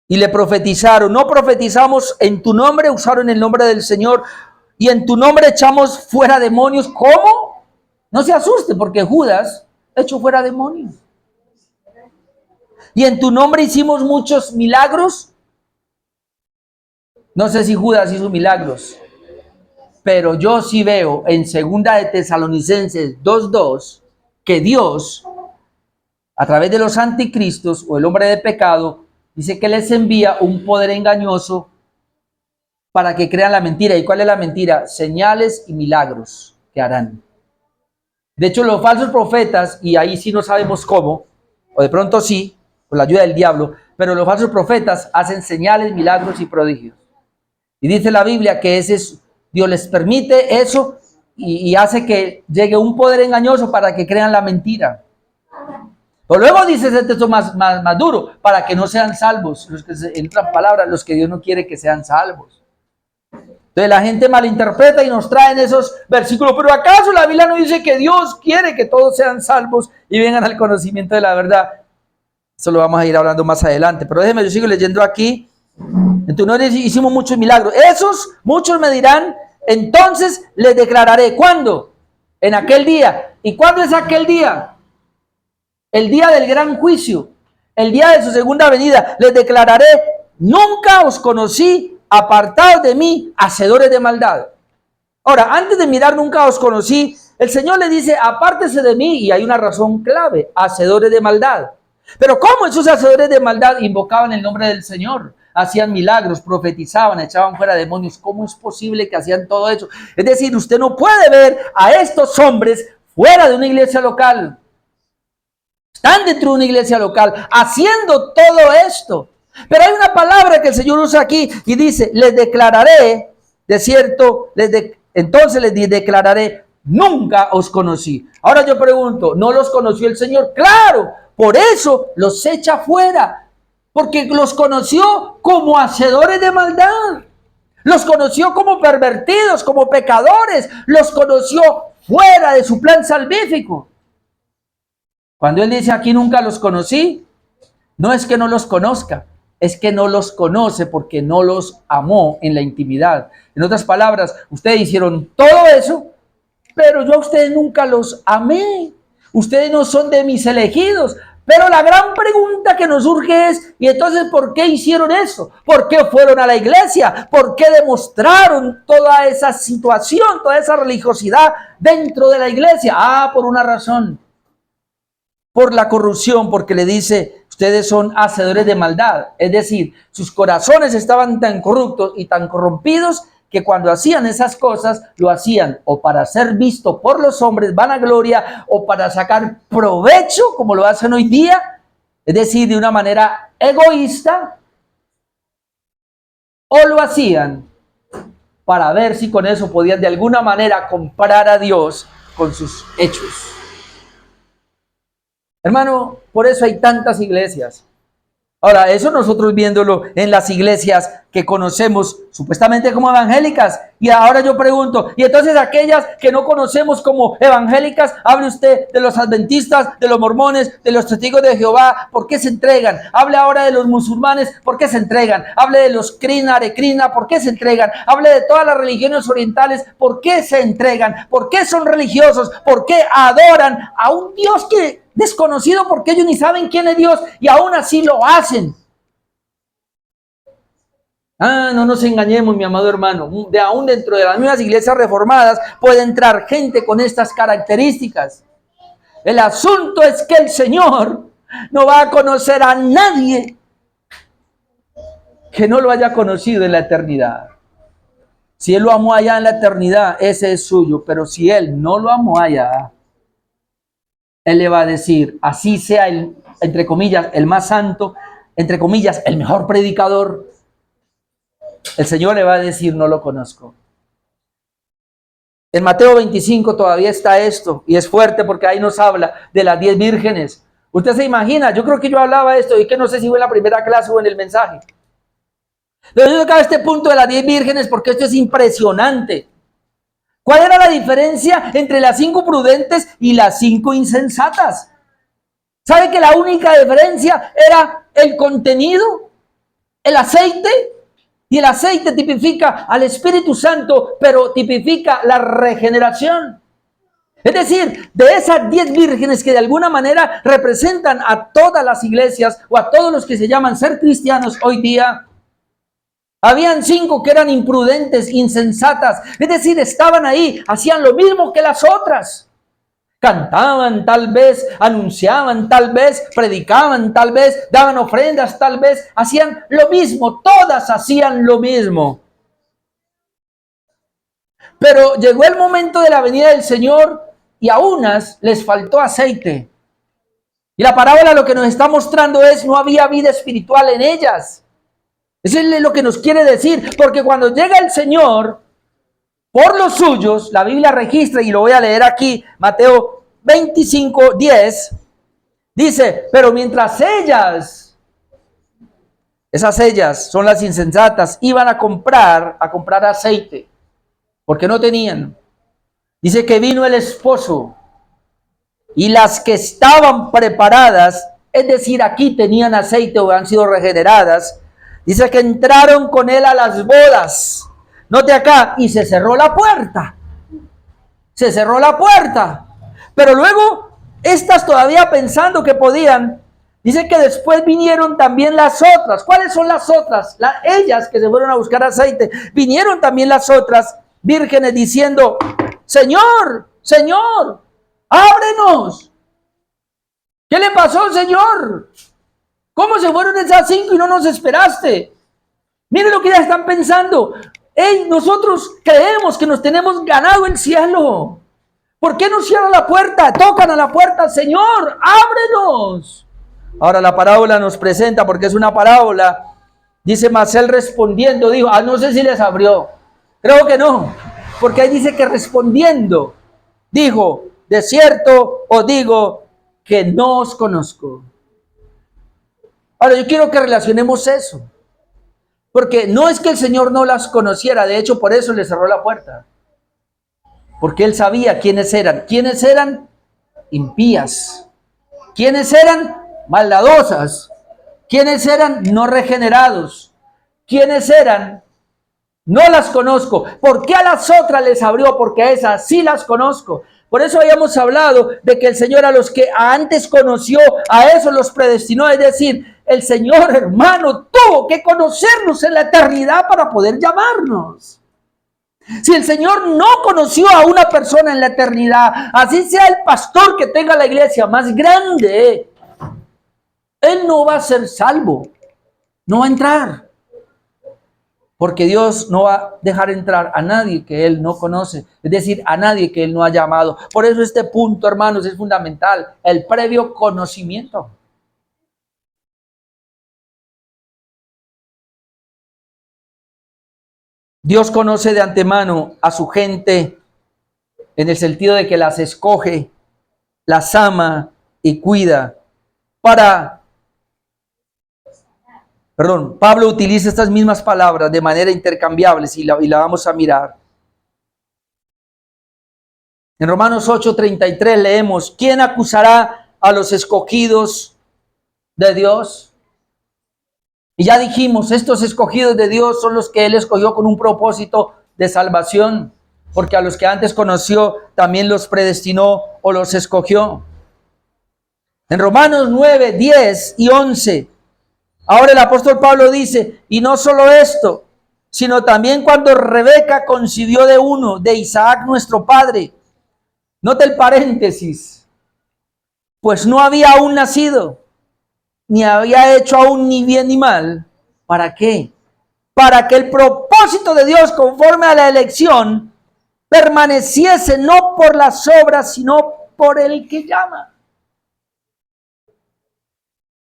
Y le profetizaron. No profetizamos en tu nombre, usaron el nombre del Señor. Y en tu nombre echamos fuera demonios. ¿Cómo? No se asuste porque Judas echó fuera demonios. Y en tu nombre hicimos muchos milagros. No sé si Judas hizo milagros. Pero yo sí veo en 2 de Tesalonicenses 2:2 que Dios, a través de los anticristos o el hombre de pecado, dice que les envía un poder engañoso para que crean la mentira. ¿Y cuál es la mentira? Señales y milagros que harán. De hecho, los falsos profetas, y ahí sí no sabemos cómo, o de pronto sí, con la ayuda del diablo, pero los falsos profetas hacen señales, milagros y prodigios. Y dice la Biblia que ese es... Dios les permite eso y hace que llegue un poder engañoso para que crean la mentira. Pero luego dice ese texto más duro, para que no sean salvos, los que entran palabras, los que Dios no quiere que sean salvos. Entonces la gente malinterpreta y nos traen esos versículos, pero ¿acaso la Biblia no dice que Dios quiere que todos sean salvos y vengan al conocimiento de la verdad? Eso lo vamos a ir hablando más adelante, pero déjenme, yo sigo leyendo aquí. En tu nombre hicimos muchos milagros. Esos, muchos me dirán, entonces les declararé. ¿Cuándo? En aquel día. ¿Y cuándo es aquel día? El día del gran juicio, el día de su segunda venida. Les declararé, nunca os conocí, apartados de mí, hacedores de maldad. Ahora, antes de mirar nunca os conocí, el Señor le dice, apártese de mí, y hay una razón clave, hacedores de maldad. Pero ¿cómo esos hacedores de maldad invocaban el nombre del Señor? Hacían milagros, profetizaban, echaban fuera demonios. ¿Cómo es posible que hacían todo eso? Es decir, usted no puede ver a estos hombres fuera de una iglesia local. Están dentro de una iglesia local haciendo todo esto. Pero hay una palabra que el Señor usa aquí y dice, les declararé, de cierto, entonces les declararé, nunca os conocí. Ahora yo pregunto, ¿no los conoció el Señor? Claro, por eso los echa fuera. Porque los conoció como hacedores de maldad. Los conoció como pervertidos, como pecadores. Los conoció fuera de su plan salvífico. Cuando Él dice aquí nunca los conocí, no es que no los conozca, es que no los conoce porque no los amó en la intimidad. En otras palabras, ustedes hicieron todo eso, pero yo a ustedes nunca los amé. Ustedes no son de mis elegidos. Pero la gran pregunta que nos surge es, ¿y entonces por qué hicieron eso? ¿Por qué fueron a la iglesia? ¿Por qué demostraron toda esa situación, toda esa religiosidad dentro de la iglesia? Ah, por una razón. Por la corrupción, porque le dice, ustedes son hacedores de maldad. Es decir, sus corazones estaban tan corruptos y tan corrompidos que cuando hacían esas cosas, lo hacían o para ser visto por los hombres, vanagloria, o para sacar provecho, como lo hacen hoy día, es decir, de una manera egoísta, o lo hacían para ver si con eso podían de alguna manera comprar a Dios con sus hechos. Hermano, por eso hay tantas iglesias. Ahora, eso nosotros viéndolo en las iglesias que conocemos supuestamente como evangélicas. Y ahora yo pregunto, y entonces aquellas que no conocemos como evangélicas, hable usted de los adventistas, de los mormones, de los testigos de Jehová, ¿por qué se entregan? Hable ahora de los musulmanes, ¿por qué se entregan? Hable de los Krishna, Hare Krishna, ¿por qué se entregan? Hable de todas las religiones orientales, ¿por qué se entregan? ¿Por qué son religiosos? ¿Por qué adoran a un Dios que desconocido porque ellos ni saben quién es Dios y aún así lo hacen? No nos engañemos, mi amado hermano. Aún dentro de las mismas iglesias reformadas puede entrar gente con estas características. El asunto es que el Señor no va a conocer a nadie que no lo haya conocido en la eternidad. Si Él lo amó allá en la eternidad, ese es suyo. Pero si Él no lo amó allá, Él le va a decir, así sea el, entre comillas, el más santo, entre comillas, el mejor predicador, el Señor le va a decir, no lo conozco. En Mateo 25 todavía está esto, y es fuerte porque ahí nos habla de las 10 vírgenes. Usted se imagina, yo creo que yo hablaba esto, y que no sé si fue en la primera clase o en el mensaje. Pero yo acabo este punto de las 10 vírgenes porque esto es impresionante. ¿Cuál era la diferencia entre las 5 prudentes y las 5 insensatas? ¿Sabe que la única diferencia era el contenido? El aceite. Y el aceite tipifica al Espíritu Santo, pero tipifica la regeneración. Es decir, de esas 10 vírgenes que de alguna manera representan a todas las iglesias o a todos los que se llaman ser cristianos hoy día, habían 5 que eran imprudentes, insensatas. Es decir, estaban ahí, hacían lo mismo que las otras. Cantaban tal vez, anunciaban tal vez, predicaban tal vez, daban ofrendas tal vez, hacían lo mismo, todas hacían lo mismo. Pero llegó el momento de la venida del Señor y a unas les faltó aceite. Y la parábola lo que nos está mostrando es, no había vida espiritual en ellas. Eso es lo que nos quiere decir, porque cuando llega el Señor, por los suyos, la Biblia registra, y lo voy a leer aquí, Mateo 25, 10, dice, pero mientras esas ellas son las insensatas, iban a comprar aceite, porque no tenían. Dice que vino el esposo, y las que estaban preparadas, es decir, aquí tenían aceite o han sido regeneradas, dice que entraron con él a las bodas. Note acá, y se cerró la puerta. Se cerró la puerta. Pero luego, estas todavía pensando que podían, dice que después vinieron también las otras. ¿Cuáles son las otras? Ellas que se fueron a buscar aceite. Vinieron también las otras vírgenes diciendo, Señor, Señor, ábrenos. ¿Qué le pasó, Señor? ¿Cómo se fueron esas 5 y no nos esperaste? Miren lo que ya están pensando. Hey, nosotros creemos que nos tenemos ganado el cielo. ¿Por qué nos cierran la puerta? Tocan a la puerta, Señor, ábrenos. Ahora la parábola nos presenta, porque es una parábola. Dice, mas él respondiendo, dijo, no sé si les abrió. Creo que no, porque ahí dice que respondiendo, dijo, de cierto os digo que no os conozco. Ahora yo quiero que relacionemos eso. Porque no es que el Señor no las conociera, de hecho por eso le cerró la puerta. Porque Él sabía quiénes eran. ¿Quiénes eran? Impías. ¿Quiénes eran? Maldadosas. ¿Quiénes eran? No regenerados. ¿Quiénes eran? No las conozco. ¿Por qué a las otras les abrió? Porque a esas sí las conozco. Por eso habíamos hablado de que el Señor a los que antes conoció, a esos los predestinó. Es decir, el Señor, hermano, tuvo que conocernos en la eternidad para poder llamarnos. Si el Señor no conoció a una persona en la eternidad, así sea el pastor que tenga la iglesia más grande, él no va a ser salvo, no va a entrar. Porque Dios no va a dejar entrar a nadie que Él no conoce, es decir, a nadie que Él no ha llamado. Por eso este punto, hermanos, es fundamental, el previo conocimiento. Dios conoce de antemano a su gente en el sentido de que las escoge, las ama y cuida Pablo utiliza estas mismas palabras de manera intercambiable y la vamos a mirar. En Romanos 8:33 leemos, ¿quién acusará a los escogidos de Dios? Y ya dijimos, estos escogidos de Dios son los que Él escogió con un propósito de salvación, porque a los que antes conoció también los predestinó o los escogió. En Romanos 9, 10 y 11, ahora el apóstol Pablo dice, y no solo esto, sino también cuando Rebeca concibió de uno, de Isaac nuestro padre. Nota el paréntesis, pues no había aún nacido, ni había hecho aún ni bien ni mal. ¿Para qué? para que el propósito de Dios conforme a la elección permaneciese no por las obras, sino por el que llama.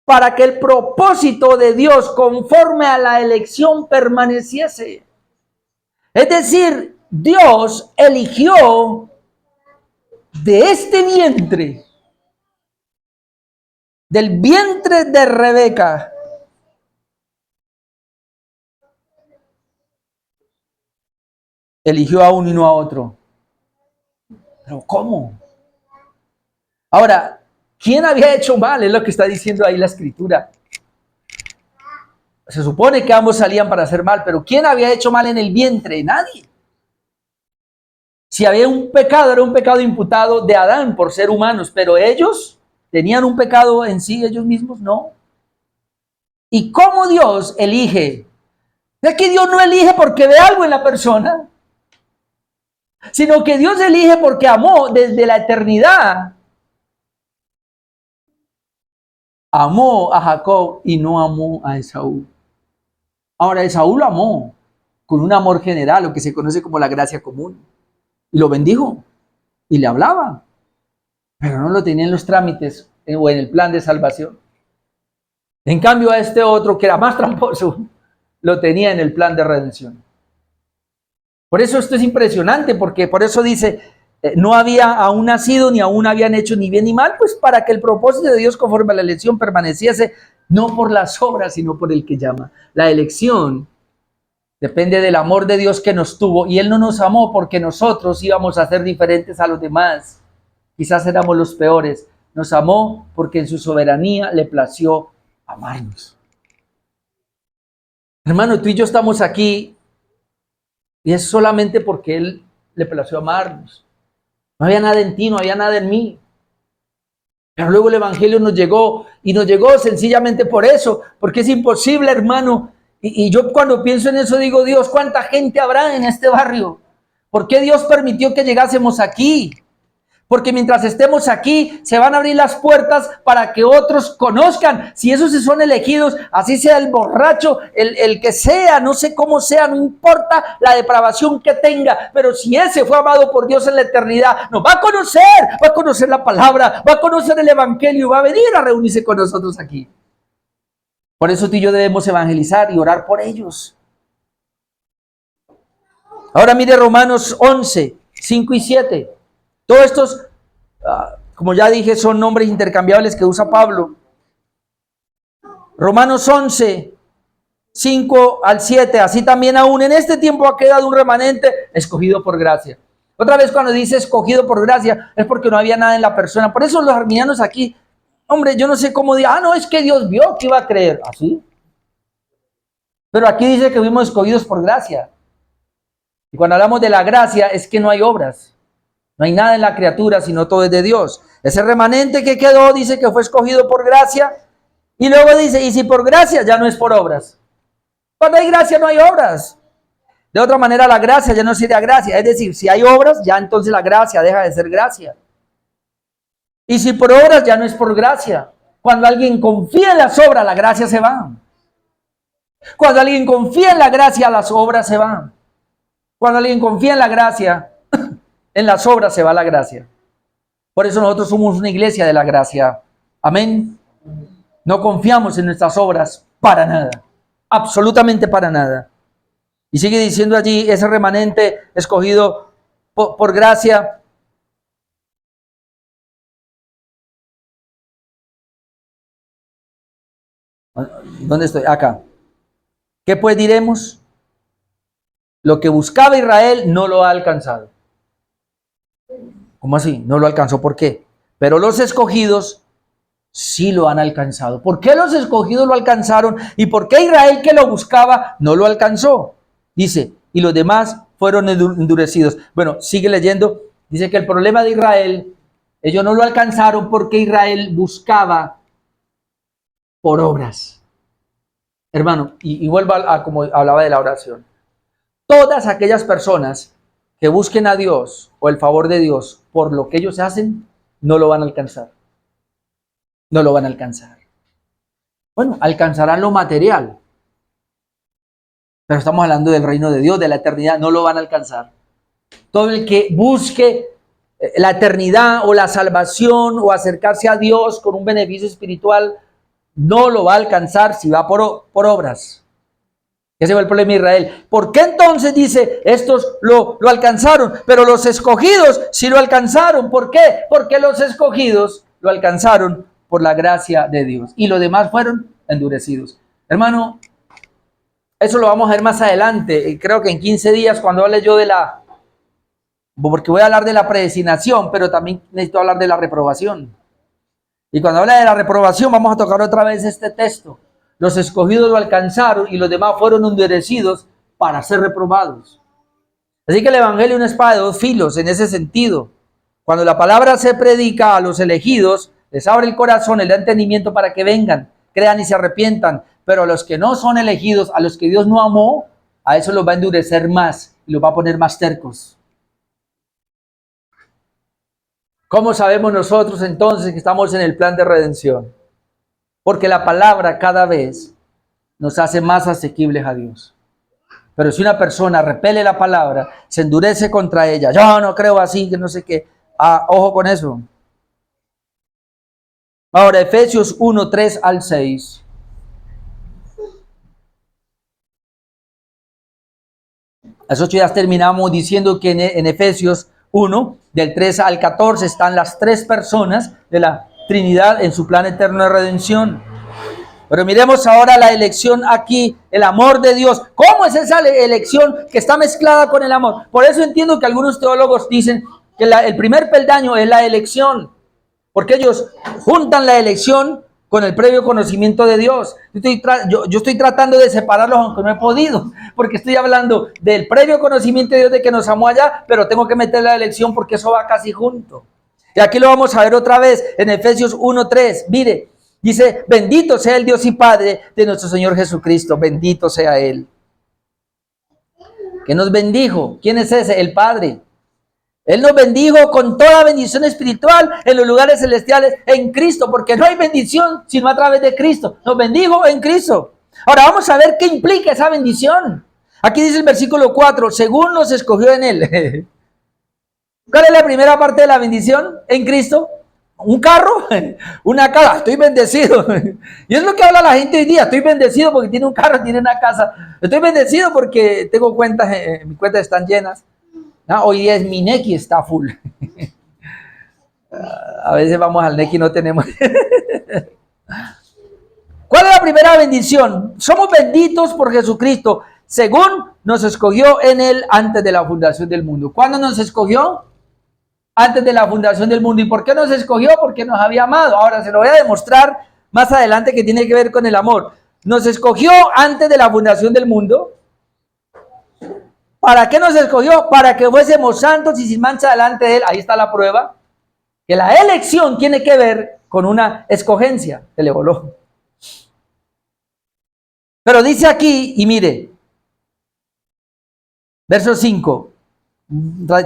Para que el propósito de Dios conforme a la elección permaneciese. Es decir, Dios eligió de este vientre, del vientre de Rebeca, eligió a uno y no a otro. ¿Pero cómo? Ahora, ¿quién había hecho mal? Es lo que está diciendo ahí la escritura. Se supone que ambos salían para hacer mal, pero ¿quién había hecho mal en el vientre? Nadie. Si había un pecado, era un pecado imputado de Adán por ser humanos, pero ellos tenían un pecado en sí, ellos mismos no. ¿Y cómo Dios elige? Es que Dios no elige porque ve algo en la persona, sino que Dios elige porque amó desde la eternidad. Amó a Jacob y no amó a Esaú. Ahora, Esaú lo amó con un amor general, lo que se conoce como la gracia común. Y lo bendijo y le hablaba, pero no lo tenía en los trámites o en el plan de salvación. En cambio, a este otro, que era más tramposo, lo tenía en el plan de redención. Por eso esto es impresionante, porque por eso dice, no había aún nacido, ni aún habían hecho ni bien ni mal, pues para que el propósito de Dios conforme a la elección permaneciese, no por las obras, sino por el que llama. La elección depende del amor de Dios que nos tuvo, y Él no nos amó porque nosotros íbamos a ser diferentes a los demás. Quizás éramos los peores. Nos amó porque en su soberanía le plació amarnos. Hermano, tú y yo estamos aquí y es solamente porque Él le plació amarnos. No había nada en ti, no había nada en mí. Pero luego el Evangelio nos llegó y nos llegó sencillamente por eso, porque es imposible, hermano. Y yo cuando pienso en eso digo, Dios, ¿cuánta gente habrá en este barrio? ¿Por qué Dios permitió que llegásemos aquí? Porque mientras estemos aquí, se van a abrir las puertas para que otros conozcan. Si esos son elegidos, así sea el borracho, el que sea, no sé cómo sea, no importa la depravación que tenga, pero si ese fue amado por Dios en la eternidad, nos va a conocer la palabra, va a conocer el evangelio, va a venir a reunirse con nosotros aquí. Por eso tú y yo debemos evangelizar y orar por ellos. Ahora mire Romanos 11, 5 y 7. Todos estos, como ya dije, son nombres intercambiables que usa Pablo. Romanos 11, 5 al 7. Así también aún en este tiempo ha quedado un remanente escogido por gracia. Otra vez cuando dice escogido por gracia es porque no había nada en la persona. Por eso los arminianos aquí, hombre, yo no sé cómo digan, no, es que Dios vio que iba a creer. ¿Así? Pero aquí dice que fuimos escogidos por gracia. Y cuando hablamos de la gracia es que no hay obras. No hay nada en la criatura, sino todo es de Dios. Ese remanente que quedó dice que fue escogido por gracia. Y luego dice, y si por gracia, ya no es por obras. Cuando hay gracia no hay obras. De otra manera la gracia ya no sería gracia. Es decir, si hay obras, ya entonces la gracia deja de ser gracia. Y si por obras, ya no es por gracia. Cuando alguien confía en las obras, la gracia se va. Cuando alguien confía en la gracia, las obras se van. Cuando alguien confía en la gracia, en las obras se va la gracia. Por eso nosotros somos una iglesia de la gracia. Amén. No confiamos en nuestras obras para nada. Absolutamente para nada. Y sigue diciendo allí, ese remanente escogido por gracia. ¿Dónde estoy? Acá. ¿Qué pues diremos? Lo que buscaba Israel no lo ha alcanzado. ¿Cómo así? No lo alcanzó. ¿Por qué? Pero los escogidos sí lo han alcanzado. ¿Por qué los escogidos lo alcanzaron? ¿Y por qué Israel que lo buscaba no lo alcanzó? Dice, y los demás fueron endurecidos. Bueno, sigue leyendo. Dice que el problema de Israel, ellos no lo alcanzaron porque Israel buscaba por obras. Hermano, y vuelvo a como hablaba de la oración. Todas aquellas personas que busquen a Dios o el favor de Dios por lo que ellos hacen, no lo van a alcanzar. No lo van a alcanzar. Bueno, alcanzarán lo material, Pero estamos hablando del reino de Dios, de la eternidad, no lo van a alcanzar. Todo el que busque la eternidad o la salvación o acercarse a Dios con un beneficio espiritual, no lo va a alcanzar si va por obras. Ese fue el problema de Israel. ¿Por qué entonces dice, estos lo alcanzaron, pero los escogidos sí lo alcanzaron? ¿Por qué? Porque los escogidos lo alcanzaron por la gracia de Dios y los demás fueron endurecidos. Hermano, eso lo vamos a ver más adelante, creo que en 15 días cuando hable yo porque voy a hablar de la predestinación, pero también necesito hablar de la reprobación. Y cuando habla de la reprobación vamos a tocar otra vez este texto. Los escogidos lo alcanzaron y los demás fueron endurecidos para ser reprobados. Así que el evangelio es una espada de dos filos en ese sentido. Cuando la palabra se predica a los elegidos, les abre el corazón, les da entendimiento para que vengan, crean y se arrepientan. Pero a los que no son elegidos, a los que Dios no amó, a eso los va a endurecer más y los va a poner más tercos. ¿Cómo sabemos nosotros entonces que estamos en el plan de redención? Porque la palabra cada vez nos hace más asequibles a Dios. Pero si una persona repele la palabra, se endurece contra ella, yo no creo así, que no sé qué, ojo con eso. Ahora, Efesios 1, 3 al 6. Las 8 ya terminamos diciendo que en Efesios 1, del 3 al 14, están las tres personas de la Trinidad en su plan eterno de redención. Pero miremos ahora la elección aquí, el amor de Dios. ¿Cómo es esa elección que está mezclada con el amor? Por eso entiendo que algunos teólogos dicen que el primer peldaño es la elección, porque ellos juntan la elección con el previo conocimiento de Dios. Yo estoy tratando de separarlos, aunque no he podido, porque estoy hablando del previo conocimiento de Dios, de que nos amó allá, pero tengo que meter la elección porque eso va casi junto. Y aquí lo vamos a ver otra vez en Efesios 1:3. Mire, dice, bendito sea el Dios y Padre de nuestro Señor Jesucristo, bendito sea Él. ¿Qué nos bendijo? ¿Quién es ese? El Padre. Él nos bendijo con toda bendición espiritual en los lugares celestiales en Cristo, porque no hay bendición sino a través de Cristo. Nos bendijo en Cristo. Ahora vamos a ver qué implica esa bendición. Aquí dice el versículo 4, según nos escogió en Él. ¿Cuál es la primera parte de la bendición en Cristo? ¿Un carro? ¿Una casa? Estoy bendecido. Y es lo que habla la gente hoy día. Estoy bendecido porque tiene un carro, tiene una casa. Estoy bendecido porque tengo cuentas, mis cuentas están llenas. No, hoy día es mi Nequi, está full. A veces vamos al Nequi y no tenemos. ¿Cuál es la primera bendición? Somos benditos por Jesucristo, según nos escogió en Él antes de la fundación del mundo. ¿Cuándo nos escogió? Antes de la fundación del mundo. ¿Y por qué nos escogió? Porque nos había amado. Ahora se lo voy a demostrar más adelante que tiene que ver con el amor. Nos escogió antes de la fundación del mundo. ¿Para qué nos escogió? Para que fuésemos santos y sin mancha delante de Él. Ahí está la prueba. Que la elección tiene que ver con una escogencia. Se le voló. Pero dice aquí, y mire, verso 5.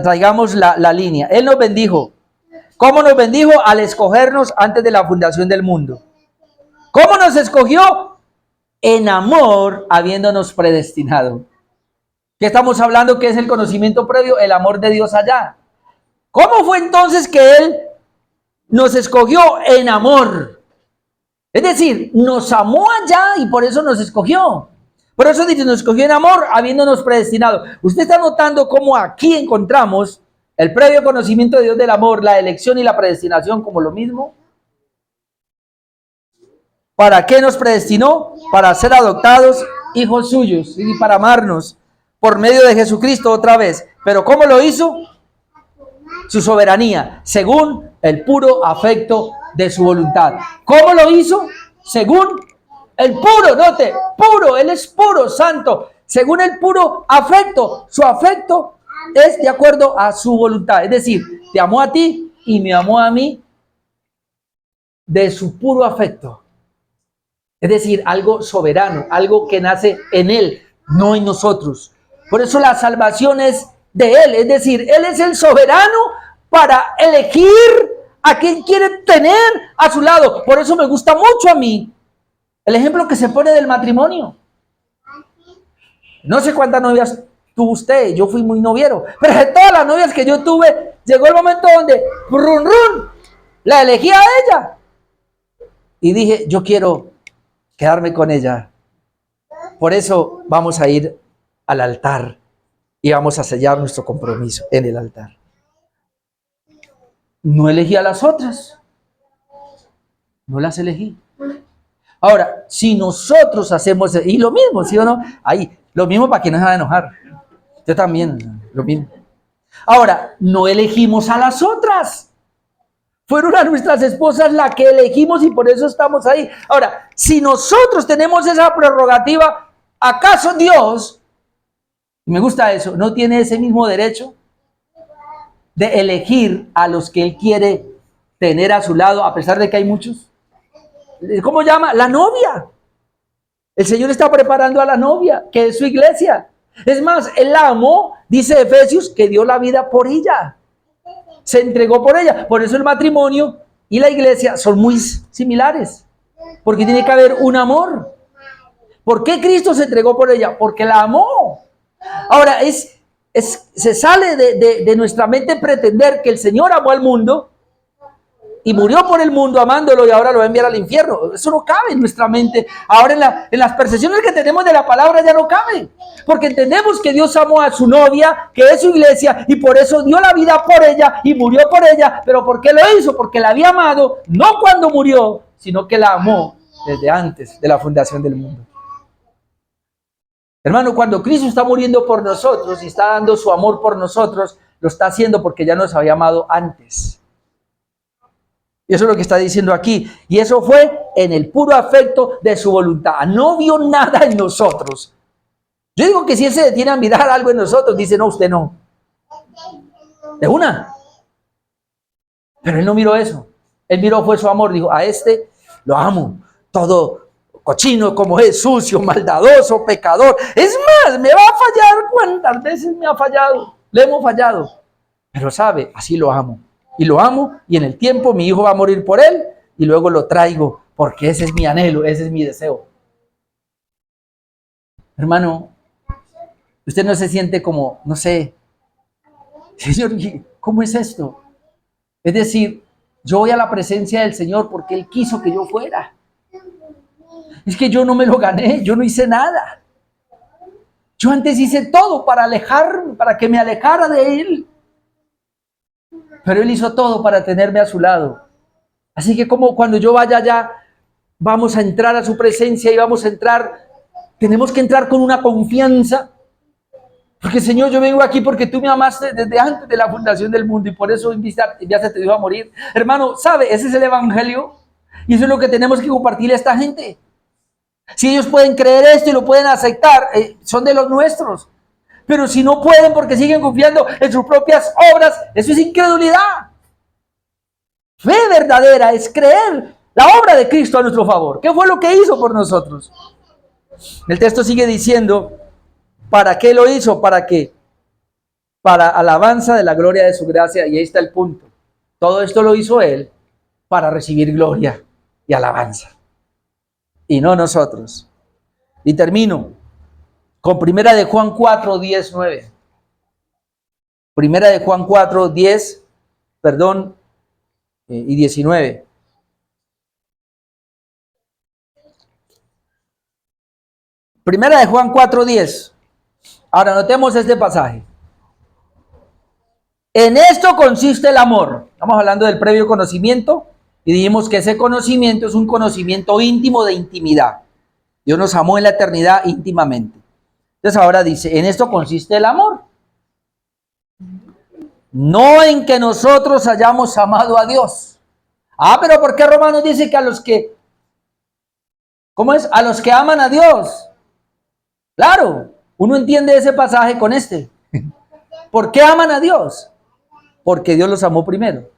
Traigamos la línea. Él nos bendijo. ¿Cómo nos bendijo? Al escogernos antes de la fundación del mundo. ¿Cómo nos escogió? En amor, habiéndonos predestinado. ¿Qué estamos hablando? ¿Qué es el conocimiento previo? El amor de Dios allá. ¿Cómo fue entonces que Él nos escogió en amor? Es decir, nos amó allá y por eso nos escogió. Por eso dice, nos escogió en amor, habiéndonos predestinado. Usted está notando cómo aquí encontramos el previo conocimiento de Dios del amor, la elección y la predestinación como lo mismo. ¿Para qué nos predestinó? Para ser adoptados hijos suyos y para amarnos por medio de Jesucristo otra vez. ¿Pero cómo lo hizo? Su soberanía, según el puro afecto de su voluntad. ¿Cómo lo hizo? Según el puro, note, puro, Él es puro, santo. Según el puro afecto, su afecto es de acuerdo a su voluntad. Es decir, te amó a ti y me amó a mí de su puro afecto. Es decir, algo soberano, algo que nace en Él, no en nosotros. Por eso la salvación es de Él, es decir, Él es el soberano para elegir a quien quiere tener a su lado. Por eso me gusta mucho a mí el ejemplo que se pone del matrimonio. No sé cuántas novias tuvo usted, yo fui muy noviero, pero de todas las novias que yo tuve, llegó el momento donde, run, run, la elegí a ella. Y dije, yo quiero quedarme con ella. Por eso vamos a ir al altar y vamos a sellar nuestro compromiso en el altar. No elegí a las otras. No las elegí. Ahora, si nosotros hacemos, y lo mismo, ¿sí o no? Ahí, lo mismo para que no se va a enojar. Yo también, lo mismo. Ahora, no elegimos a las otras. Fueron a nuestras esposas las que elegimos y por eso estamos ahí. Ahora, si nosotros tenemos esa prerrogativa, ¿acaso Dios, me gusta eso, no tiene ese mismo derecho de elegir a los que Él quiere tener a su lado, a pesar de que hay muchos? ¿Cómo llama? La novia. El Señor está preparando a la novia, que es su iglesia. Es más, Él la amó, dice Efesios, que dio la vida por ella. Se entregó por ella. Por eso el matrimonio y la iglesia son muy similares. Porque tiene que haber un amor. ¿Por qué Cristo se entregó por ella? Porque la amó. Ahora, se sale de nuestra mente pretender que el Señor amó al mundo y murió por el mundo amándolo y ahora lo va a enviar al infierno. Eso no cabe en nuestra mente. Ahora en las percepciones que tenemos de la palabra ya no cabe. Porque entendemos que Dios amó a su novia, que es su iglesia, y por eso dio la vida por ella y murió por ella. ¿Pero por qué lo hizo? Porque la había amado, no cuando murió, sino que la amó desde antes de la fundación del mundo. Hermano, cuando Cristo está muriendo por nosotros y está dando su amor por nosotros, lo está haciendo porque ya nos había amado antes. Y eso es lo que está diciendo aquí. Y eso fue en el puro afecto de su voluntad. No vio nada en nosotros. Yo digo que si Él se detiene a mirar algo en nosotros, dice, no, usted no. De una. Pero Él no miró eso. Él miró fue su amor. Dijo, a este lo amo. Todo cochino como es, sucio, maldadoso, pecador. Es más, me va a fallar. ¿Cuántas veces me ha fallado? Le hemos fallado. Pero sabe, así lo amo. Y lo amo, y en el tiempo mi hijo va a morir por él, y luego lo traigo, porque ese es mi anhelo, ese es mi deseo. Hermano, usted no se siente como, no sé, Señor, ¿cómo es esto? Es decir, yo voy a la presencia del Señor porque Él quiso que yo fuera. Es que yo no me lo gané, yo no hice nada. Yo antes hice todo para alejarme, para que me alejara de Él. Pero Él hizo todo para tenerme a su lado. Así que como cuando yo vaya allá, vamos a entrar a su presencia y vamos a entrar, tenemos que entrar con una confianza. Porque Señor, yo vengo aquí porque tú me amaste desde antes de la fundación del mundo y por eso enviaste a tu hijo a morir. Hermano, ¿sabe? Ese es el evangelio y eso es lo que tenemos que compartirle a esta gente. Si ellos pueden creer esto y lo pueden aceptar, son de los nuestros. Pero si no pueden porque siguen confiando en sus propias obras, eso es incredulidad. Fe verdadera es creer la obra de Cristo a nuestro favor. ¿Qué fue lo que hizo por nosotros? El texto sigue diciendo, ¿para qué lo hizo? ¿Para qué? Para alabanza de la gloria de su gracia. Y ahí está el punto. Todo esto lo hizo Él para recibir gloria y alabanza. Y no nosotros. Y termino con Primera de Juan 4, 10, 9. Primera de Juan 4, 10, y 19. Primera de Juan 4, 10. Ahora notemos este pasaje. En esto consiste el amor. Estamos hablando del previo conocimiento y dijimos que ese conocimiento es un conocimiento íntimo de intimidad. Dios nos amó en la eternidad íntimamente. Entonces ahora dice, en esto consiste el amor. No en que nosotros hayamos amado a Dios. Pero ¿por qué Romanos dice que a los que, ¿cómo es? A los que aman a Dios. Claro, uno entiende ese pasaje con este. ¿Por qué aman a Dios? Porque Dios los amó primero.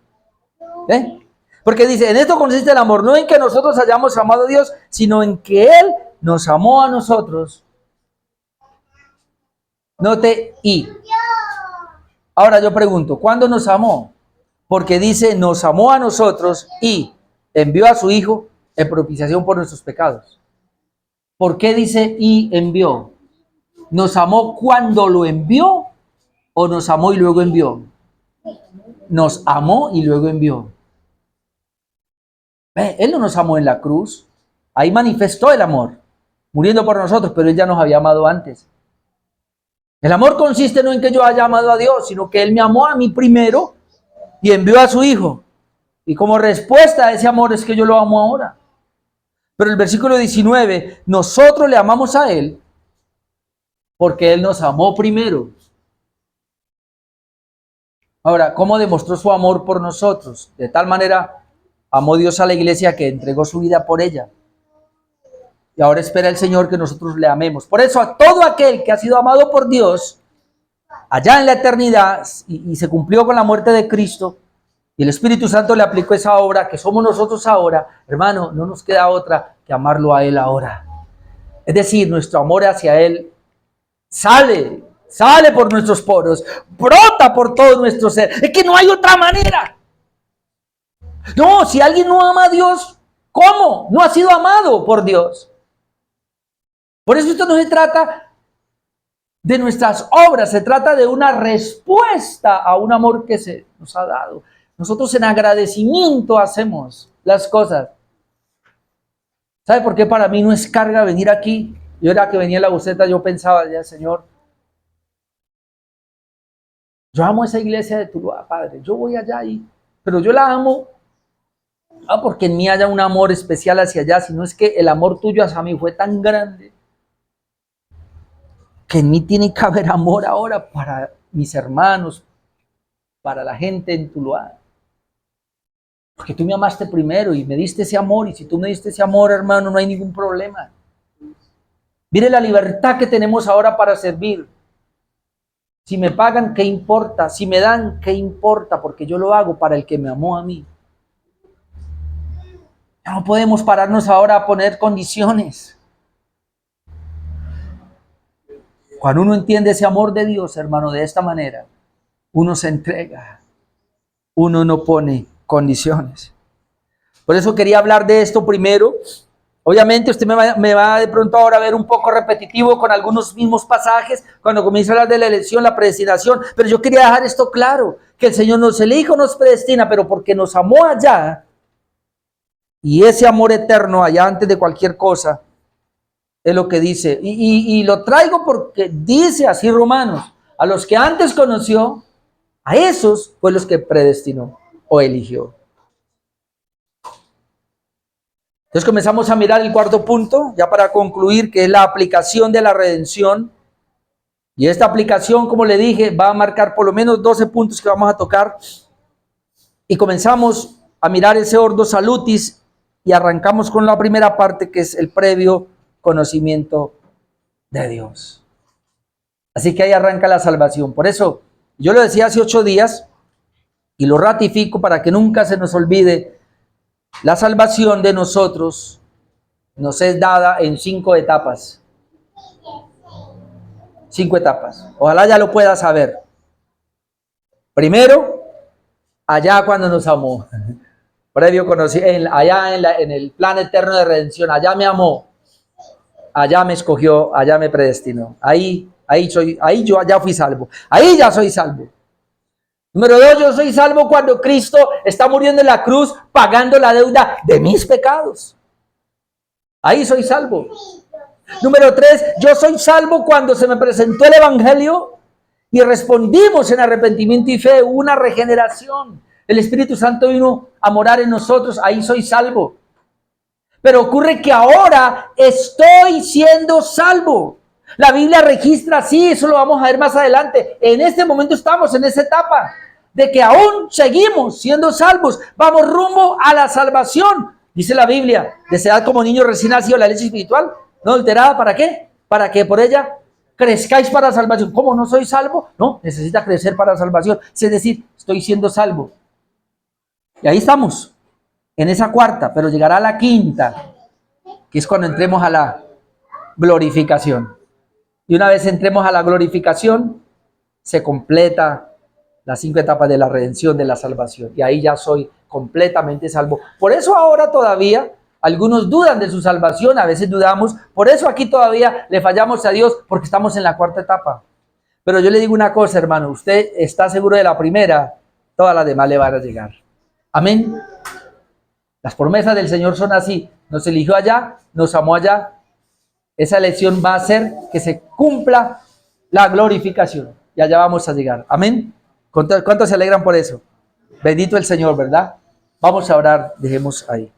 Porque dice, en esto consiste el amor, no en que nosotros hayamos amado a Dios, sino en que Él nos amó a nosotros. Note, y. Ahora yo pregunto, ¿cuándo nos amó? Porque dice, nos amó a nosotros y envió a su Hijo en propiciación por nuestros pecados. ¿Por qué dice y envió? ¿Nos amó cuando lo envió o nos amó y luego envió? Nos amó y luego envió. Él no nos amó en la cruz. Ahí manifestó el amor, muriendo por nosotros, pero Él ya nos había amado antes. El amor consiste no en que yo haya amado a Dios, sino que Él me amó a mí primero y envió a su Hijo. Y como respuesta a ese amor es que yo lo amo ahora. Pero el versículo 19, nosotros le amamos a Él porque Él nos amó primero. Ahora, ¿cómo demostró su amor por nosotros? De tal manera amó Dios a la iglesia que entregó su vida por ella. Y ahora espera el Señor que nosotros le amemos. Por eso a todo aquel que ha sido amado por Dios, allá en la eternidad, y se cumplió con la muerte de Cristo, y el Espíritu Santo le aplicó esa obra, que somos nosotros ahora, hermano, no nos queda otra que amarlo a Él ahora. Es decir, nuestro amor hacia Él sale por nuestros poros, brota por todo nuestro ser. Es que no hay otra manera. No, si alguien no ama a Dios, ¿cómo? No ha sido amado por Dios. Por eso esto no se trata de nuestras obras, se trata de una respuesta a un amor que se nos ha dado. Nosotros en agradecimiento hacemos las cosas. ¿Sabe por qué para mí no es carga venir aquí? Yo era que venía en la buseta, yo pensaba, ya Señor, yo amo esa iglesia de Tuluá, Padre, yo voy allá ahí, pero yo la amo, no porque en mí haya un amor especial hacia allá, sino es que el amor tuyo hacia mí fue tan grande que en mí tiene que haber amor ahora para mis hermanos, para la gente en Tuluá. Porque tú me amaste primero y me diste ese amor, y si tú me diste ese amor, hermano, no hay ningún problema. Mire la libertad que tenemos ahora para servir. Si me pagan, ¿qué importa? Si me dan, ¿qué importa? Porque yo lo hago para el que me amó a mí. No podemos pararnos ahora a poner condiciones. Cuando uno entiende ese amor de Dios, hermano, de esta manera, uno se entrega. Uno no pone condiciones. Por eso quería hablar de esto primero. Obviamente usted me va de pronto ahora a ver un poco repetitivo con algunos mismos pasajes cuando comienza a hablar de la elección, la predestinación, pero yo quería dejar esto claro, que el Señor nos elige o nos predestina, pero porque nos amó allá, y ese amor eterno allá antes de cualquier cosa, es lo que dice, y lo traigo porque dice así Romanos, a los que antes conoció, a esos fue los que predestinó o eligió. Entonces comenzamos a mirar el cuarto punto, ya para concluir, que es la aplicación de la redención. Y esta aplicación, como le dije, va a marcar por lo menos 12 puntos que vamos a tocar. Y comenzamos a mirar ese ordo salutis y arrancamos con la primera parte, que es el previo conocimiento de Dios. Así que ahí arranca la salvación. Por eso, yo lo decía hace 8 días y lo ratifico para que nunca se nos olvide. La salvación de nosotros nos es dada en 5 etapas. 5 etapas. Ojalá ya lo pueda saber. Primero, allá cuando nos amó. Previo conocimiento, allá en el plan eterno de redención. Allá me amó. Allá me escogió. Allá me predestinó. Ahí yo ya fui salvo. Ahí ya soy salvo. Número 2, yo soy salvo cuando Cristo está muriendo en la cruz, pagando la deuda de mis pecados. Ahí soy salvo. Número 3, yo soy salvo cuando se me presentó el Evangelio y respondimos en arrepentimiento y fe, una regeneración. El Espíritu Santo vino a morar en nosotros, ahí soy salvo. Pero ocurre que ahora estoy siendo salvo. La Biblia registra así, eso lo vamos a ver más adelante. En este momento estamos en esa etapa de que aún seguimos siendo salvos. Vamos rumbo a la salvación. Dice la Biblia, desead como niños recién nacidos la leche espiritual, no alterada, ¿para qué? Para que por ella crezcáis para la salvación. ¿Cómo no soy salvo? No, necesita crecer para la salvación. Es decir, estoy siendo salvo. Y ahí estamos, en esa cuarta, pero llegará la quinta, que es cuando entremos a la glorificación. Y una vez entremos a la glorificación, se completa las 5 etapas de la redención, de la salvación. Y ahí ya soy completamente salvo. Por eso ahora todavía Algunos dudan de su salvación, a veces dudamos. Por eso aquí todavía le fallamos a Dios, porque estamos en la cuarta etapa. Pero yo le digo una cosa, hermano, usted está seguro de la primera, todas las demás le van a llegar. Amén. Las promesas del Señor son así. Nos eligió allá, nos amó allá. Esa elección va a hacer que se cumpla la glorificación. Y allá vamos a llegar. Amén. ¿Cuántos se alegran por eso? Bendito el Señor, ¿verdad? Vamos a orar, dejemos ahí.